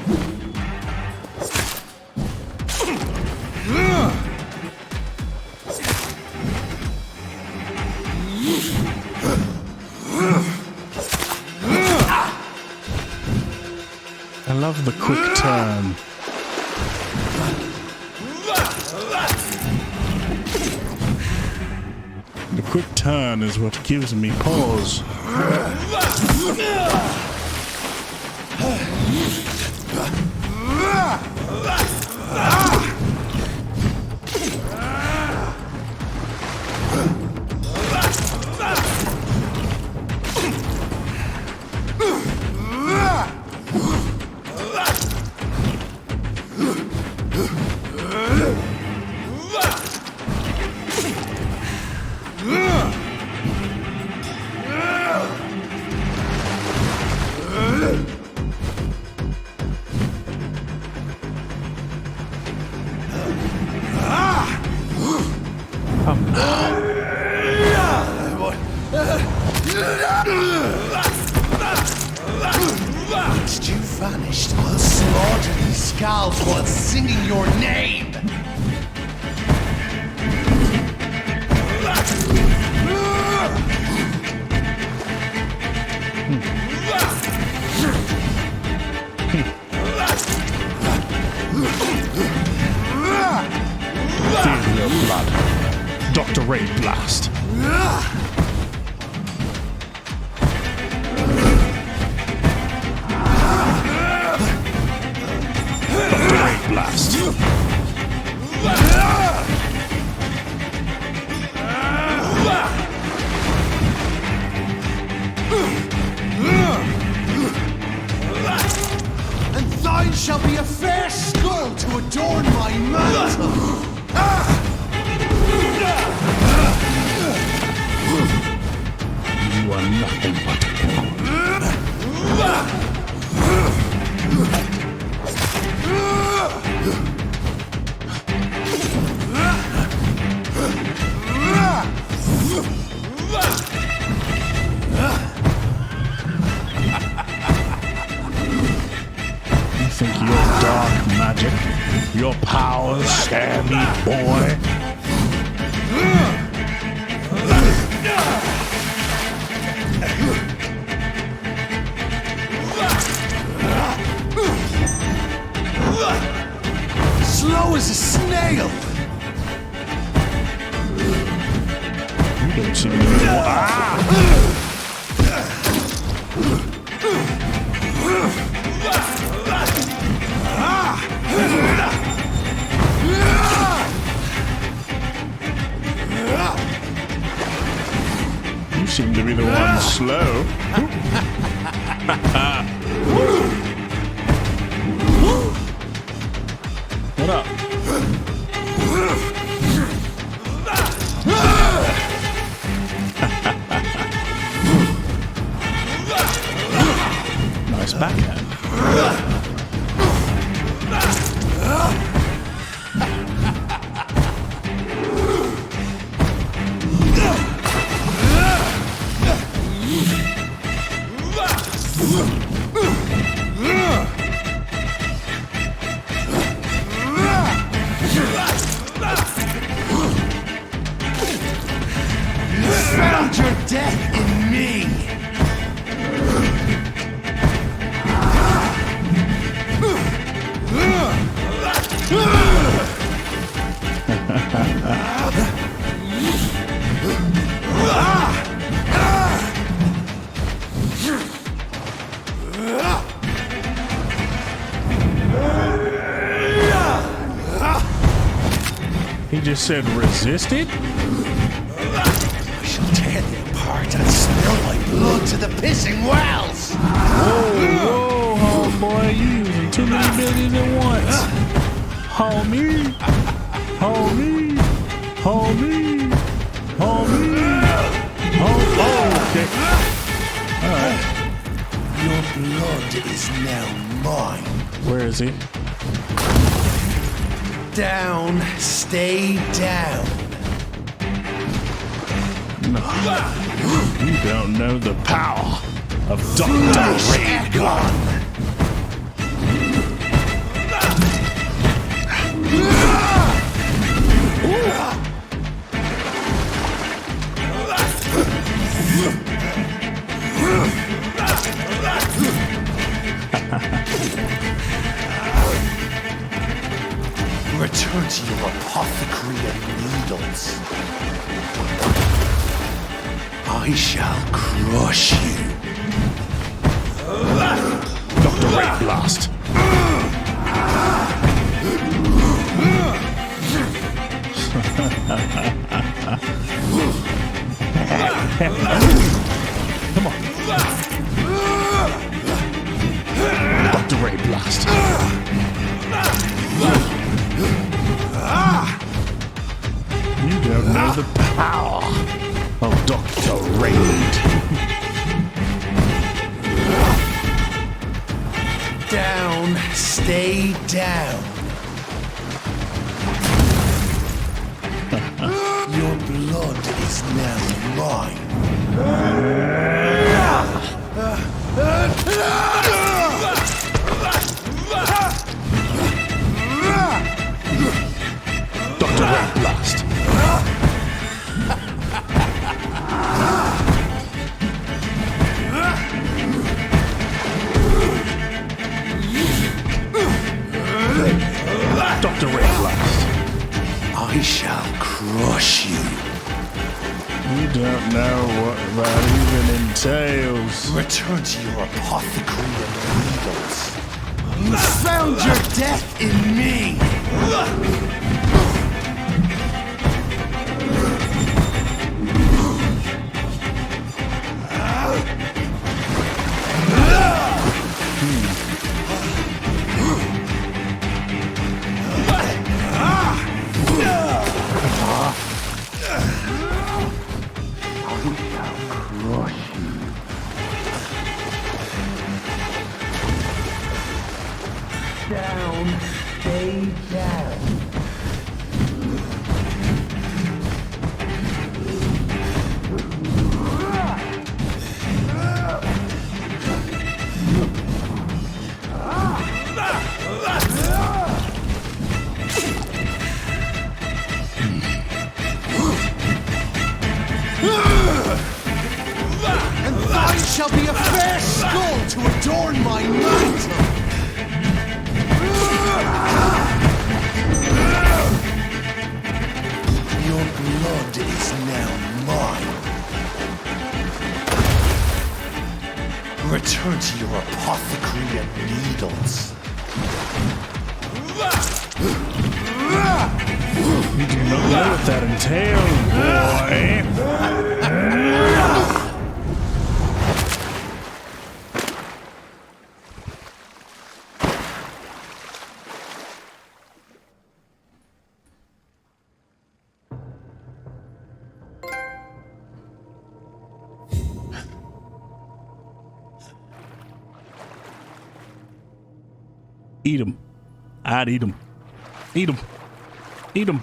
I love the quick turn. The quick turn is what gives me pause. Once you vanished, I'll slaughter these scalps while singing your name! Feel your blood. Dr. Ray Blast. Dr. Ray Blast. And thine shall be a fair skull to adorn my mantle! You are nothing but a pawn. You think your dark magic, your powers scare me, boy? Slow as a snail! You don't seem to be You seem to be the one slow. What up? Nice backhand. Found your death in me! He just said resisted? I shall tear thee apart and spill my blood to the pissing wells! Whoa, homeboy, you using too many abilities at once. Homie, homie, homie, homie, oh, okay. Alright. Your blood is now mine. Where is he? Down, stay down. No. You don't know the power of Dr. Ray Blast. Return to your apothecary and needles. I shall crush you. Dr. Ray Blast. Come on. Dr. Ray Blast. You don't know the power of Dr. Raid. Down, stay down. Your blood is now mine. Dr. Ray Blast. Dr. Ray Blast. I shall crush you. You don't know what that even entails. Return to your apothecary and needles. You found your death in me. Down, stay down. And thine shall be a fair skull to adorn my mantle. Your blood is now mine. Return to your apothecary and needles. You do not know what that entails, boy. Eat him. I'd eat him. Eat him. Eat him.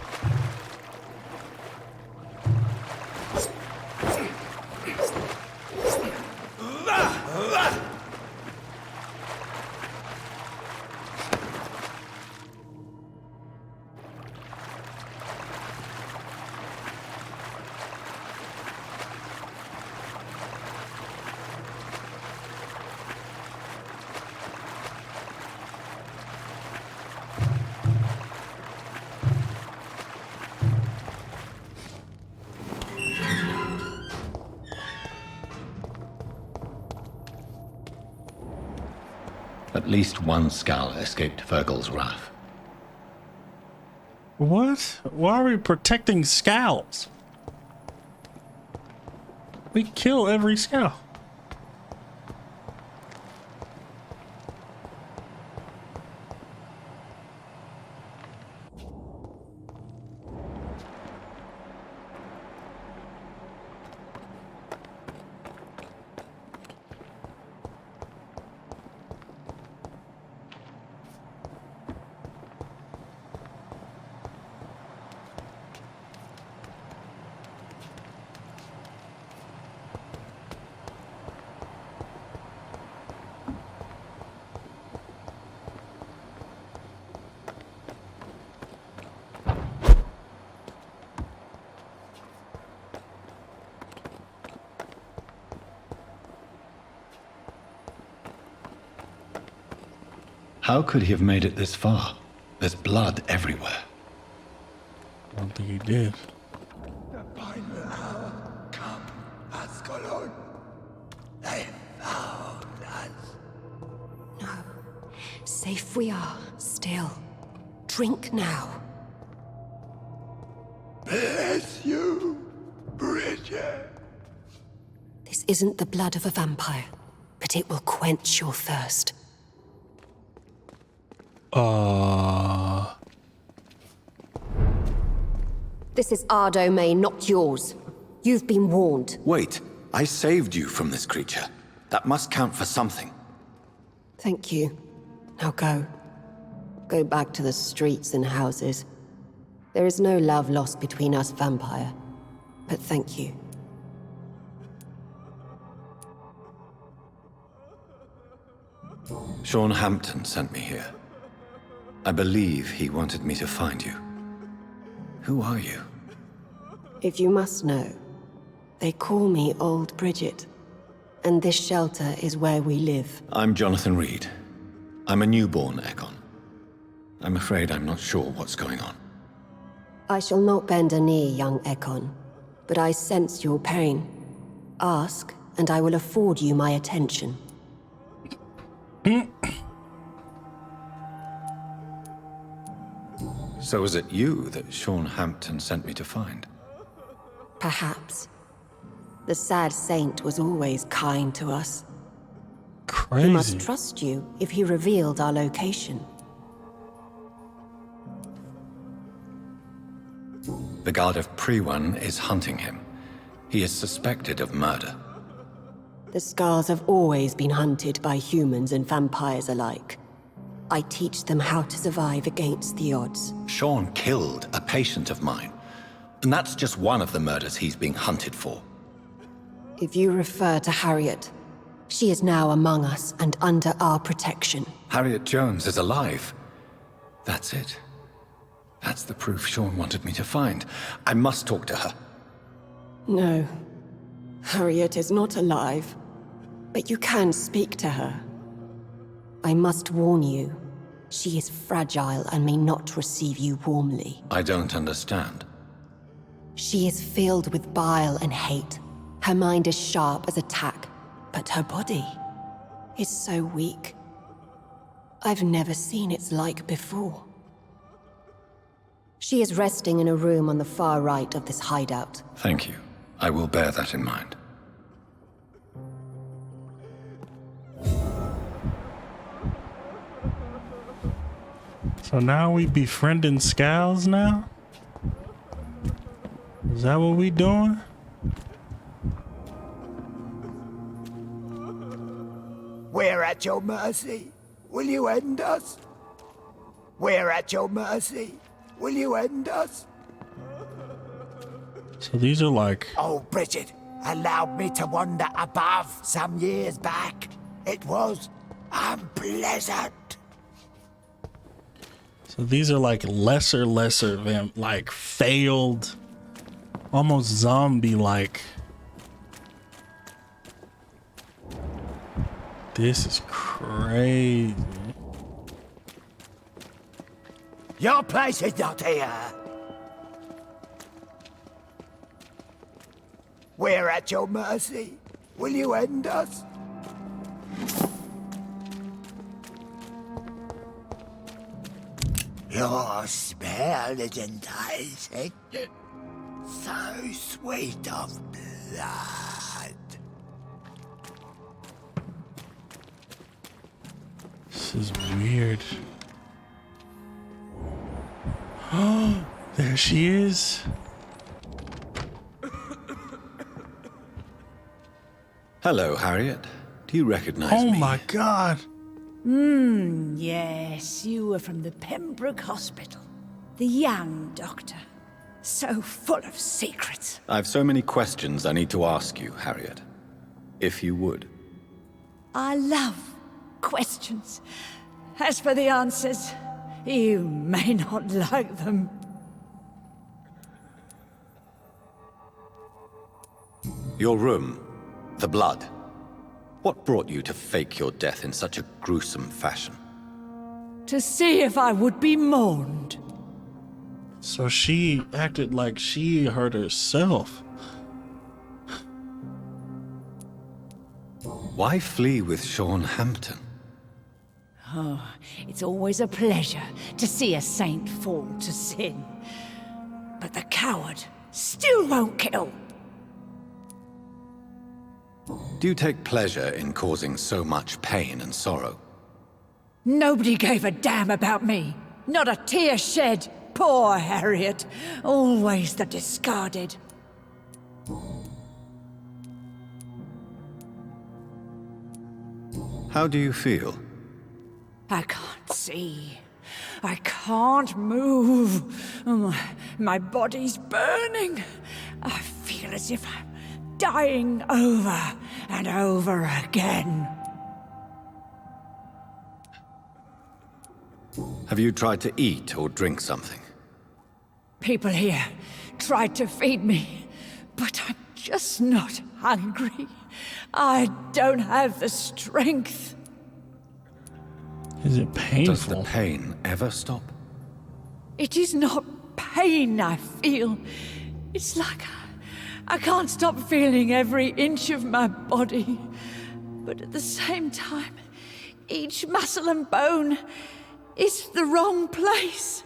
At least one skull escaped Fergal's wrath. What? Why are we protecting scowls? We kill every scowl. How could he have made it this far? There's blood everywhere. I don't think he did. The final hour come, Ascalon. They found us. No. Safe we are, still. Drink now. Bless you, Bridget. This isn't the blood of a vampire, but it will quench your thirst. This is our domain, not yours. You've been warned. Wait, I saved you from this creature. That must count for something. Thank you. Now go. Go back to the streets and houses. There is no love lost between us, vampire. But thank you. Sean Hampton sent me here. I believe he wanted me to find you. Who are you? If you must know, they call me Old Bridget. And this shelter is where we live. I'm Jonathan Reed. I'm a newborn Ekon. I'm afraid I'm not sure what's going on. I shall not bend a knee, young Ekon, but I sense your pain. Ask, and I will afford you my attention. So was it you that Sean Hampton sent me to find? Perhaps. The sad saint was always kind to us. Crazy. He must trust you if he revealed our location. The guard of Prewan is hunting him. He is suspected of murder. The scars have always been hunted by humans and vampires alike. I teach them how to survive against the odds. Sean killed a patient of mine. And that's just one of the murders he's being hunted for. If you refer to Harriet, she is now among us and under our protection. Harriet Jones is alive. That's it. That's the proof Sean wanted me to find. I must talk to her. No. Harriet is not alive. But you can speak to her. I must warn you. She is fragile and may not receive you warmly. I don't understand. She is filled with bile and hate. Her mind is sharp as a tack, but her body is so weak. I've never seen its like before. She is resting in a room on the far right of this hideout. Thank you. I will bear that in mind. So now we befriending Scowls now? Is that what we doing? We're at your mercy. Will you end us? We're at your mercy. Will you end us? So these are like... Oh, Bridget allowed me to wander above some years back. It was unpleasant. So these are like lesser like failed, almost zombie-like. This is crazy. Your place is not here. We're at your mercy. Will you end us? Your smell is enticing. So sweet of blood. This is weird. Oh, there she is. Hello, Harriet. Do you recognize me? Oh my God. Yes, you were from the Pembroke Hospital. The young doctor. So full of secrets. I've so many questions I need to ask you, Harriet. If you would. I love questions. As for the answers, you may not like them. Your room. The blood. What brought you to fake your death in such a gruesome fashion? to see if I would be mourned. So she acted like she hurt herself. Why flee with Sean Hampton? Oh, it's always a pleasure to see a saint fall to sin. But the coward still won't kill. Do you take pleasure in causing so much pain and sorrow? Nobody gave a damn about me. Not a tear shed. Poor Harriet. Always the discarded. How do you feel? I can't see. I can't move. My body's burning. I feel as if I'm dying over and over again. Have you tried to eat or drink something? People here tried to feed me, but I'm just not hungry. I don't have the strength. Is it painful? Does the pain ever stop? It is not pain I feel. It's like I can't stop feeling every inch of my body. But at the same time, each muscle and bone is the wrong place.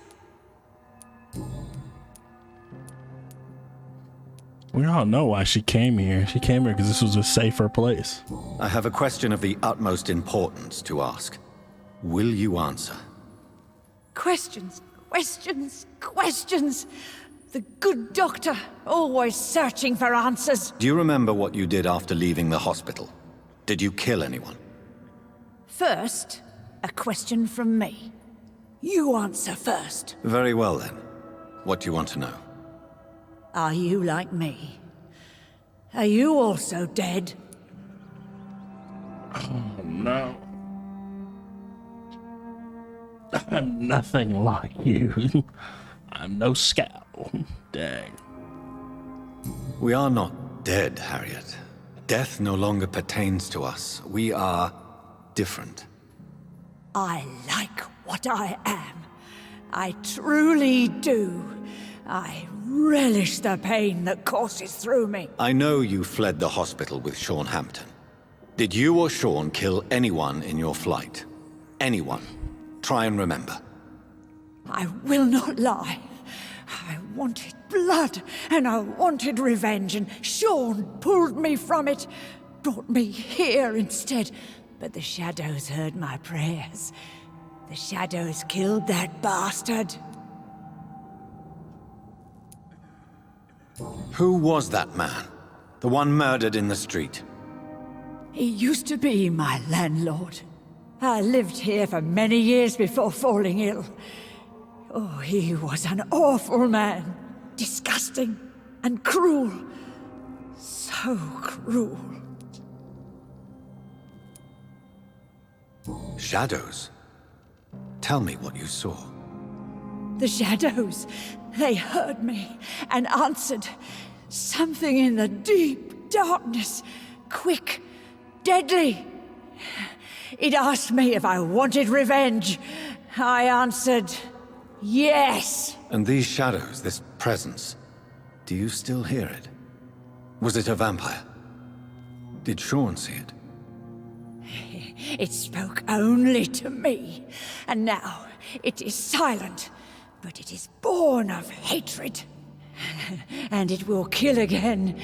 We all know why she came here. She came here because this was a safer place. I have a question of the utmost importance to ask. Will you answer? Questions, questions, questions. The good doctor, always searching for answers. Do you remember what you did after leaving the hospital? Did you kill anyone? First, a question from me. You answer first. Very well then. What do you want to know? Are you like me? Are you also dead? Oh no. I'm nothing like you. I'm no scout. Dang. We are not dead, Harriet. Death no longer pertains to us. We are different. I like what I am. I truly do. I relish the pain that courses through me. I know you fled the hospital with Sean Hampton. Did you or Sean kill anyone in your flight? Anyone? Try and remember. I will not lie. I wanted blood, and I wanted revenge, and Sean pulled me from it, brought me here instead. But the shadows heard my prayers. The shadows killed that bastard. Who was that man? The one murdered in the street? He used to be my landlord. I lived here for many years before falling ill. Oh, he was an awful man. Disgusting and cruel. So cruel. Shadows? Tell me what you saw. The shadows, they heard me and answered. Something in the deep darkness, quick, deadly. It asked me if I wanted revenge. I answered, yes. And these shadows, this presence, do you still hear it? Was it a vampire? Did Sean see it? It spoke only to me, and now it is silent, but it is born of hatred. And it will kill again.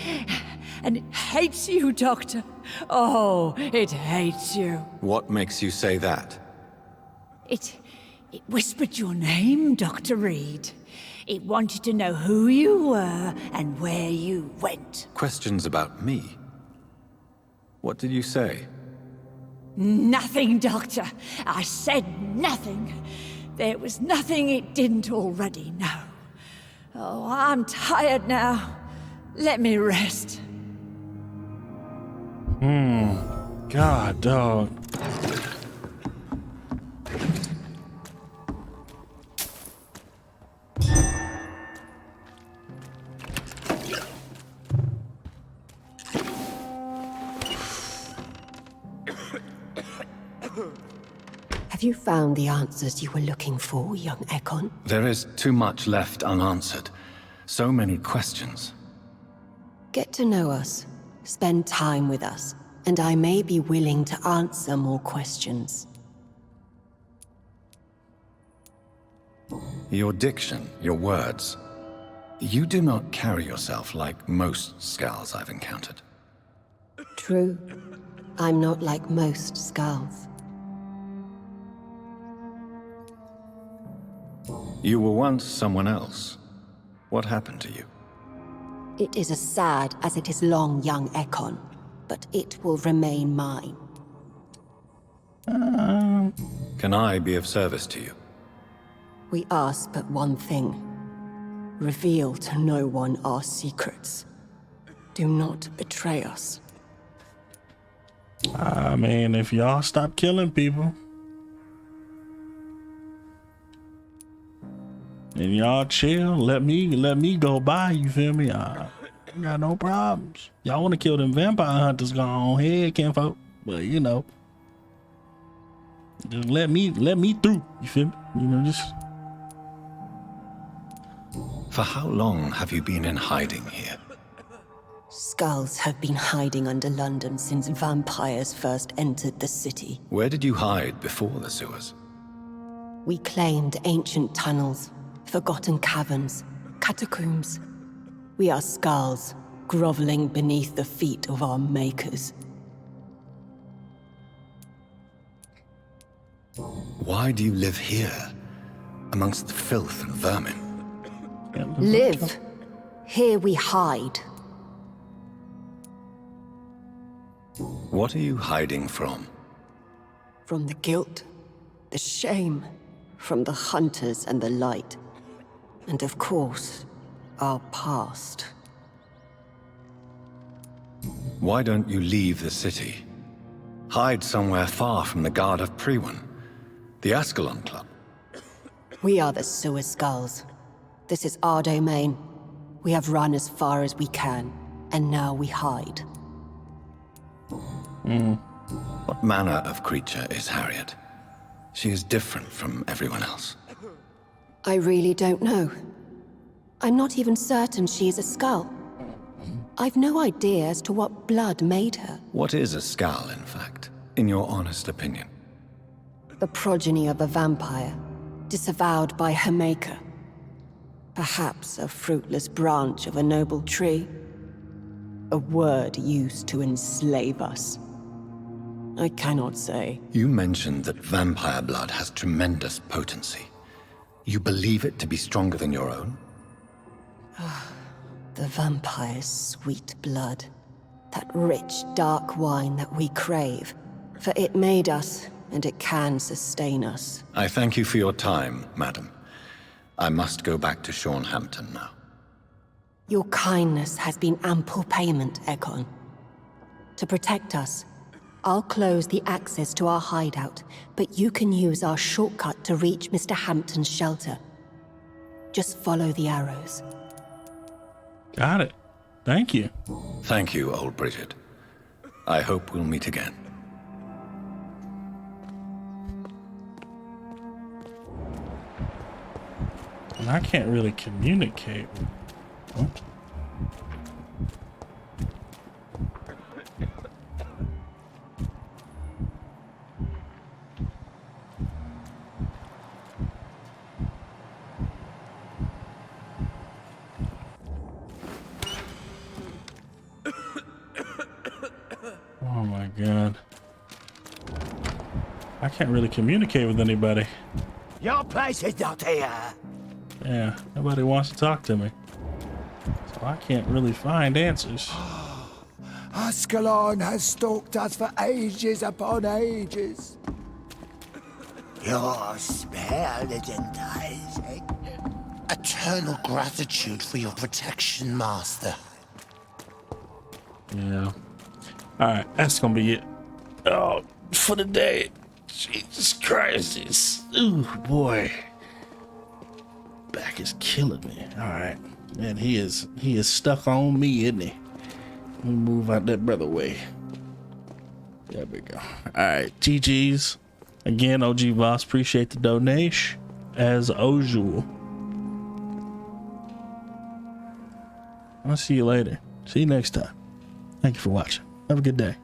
And it hates you, Doctor. Oh, it hates you. What makes you say that? It whispered your name, Dr. Reed. It wanted to know who you were and where you went. Questions about me? What did you say? Nothing, Doctor. I said nothing. There was nothing it didn't already know. Oh, I'm tired now. Let me rest. God, dog. Have Have you found the answers you were looking for, young Ekon? There is too much left unanswered. So many questions. Get to know us, spend time with us, and I may be willing to answer more questions. Your diction, your words. You do not carry yourself like most Skulls I've encountered. True. I'm not like most Skulls. You were once someone else. What happened to you? It is as sad as it is long, young Ekon, but it will remain mine. Can I be of service to you? We ask but one thing. Reveal to no one our secrets. Do not betray us. I mean, if y'all stop killing people and y'all chill, let me go by, you feel me? I got no problems. Y'all want to kill them vampire hunters, go on ahead, kinfolk. But you know, just let me through, you feel me? You know, just. For how long have you been in hiding here? Skulls have been hiding under London since vampires first entered the city. Where did you hide before the sewers? We claimed ancient tunnels, forgotten caverns, catacombs. We are Skulls, groveling beneath the feet of our makers. Why do you live here, amongst the filth and vermin? Live. Here we hide. What are you hiding from? From the guilt, the shame, from the hunters and the light. And of course, our past. Why don't you leave the city? Hide somewhere far from the Guard of Priwen, the Ascalon Club. We are the Sewer Skulls. This is our domain. We have run as far as we can, and now we hide. What manner of creature is Harriet? She is different from everyone else. I really don't know. I'm not even certain she is a Skull. I've no idea as to what blood made her. What is a Skull, in fact, in your honest opinion? The progeny of a vampire, disavowed by her maker. Perhaps a fruitless branch of a noble tree. A word used to enslave us. I cannot say. You mentioned that vampire blood has tremendous potency. You believe it to be stronger than your own? The vampire's sweet blood. That rich, dark wine that we crave. For it made us, and it can sustain us. I thank you for your time, madam. I must go back to Shornhampton now. Your kindness has been ample payment, Ekon. To protect us, I'll close the access to our hideout, but you can use our shortcut to reach Mr. Hampton's shelter. Just follow the arrows. Got it. Thank you. Thank you, old Bridget. I hope we'll meet again. And I can't really communicate. Oh. Oh my god. I can't really communicate with anybody. Your place is not here. Yeah, nobody wants to talk to me. So I can't really find answers. Ascalon has stalked us for ages upon ages. Your spell isn't Isaac. Eternal gratitude for your protection, Master. Yeah. Alright, that's gonna be it. Oh, for the day. Jesus Christ. Ooh, boy. Back is killing me. Alright. Man, he is stuck on me, isn't he? Let me move out that brother way. There we go. Alright, GG's. Again, OG Voss, appreciate the donation as usual. I'll see you later. See you next time. Thank you for watching. Have a good day.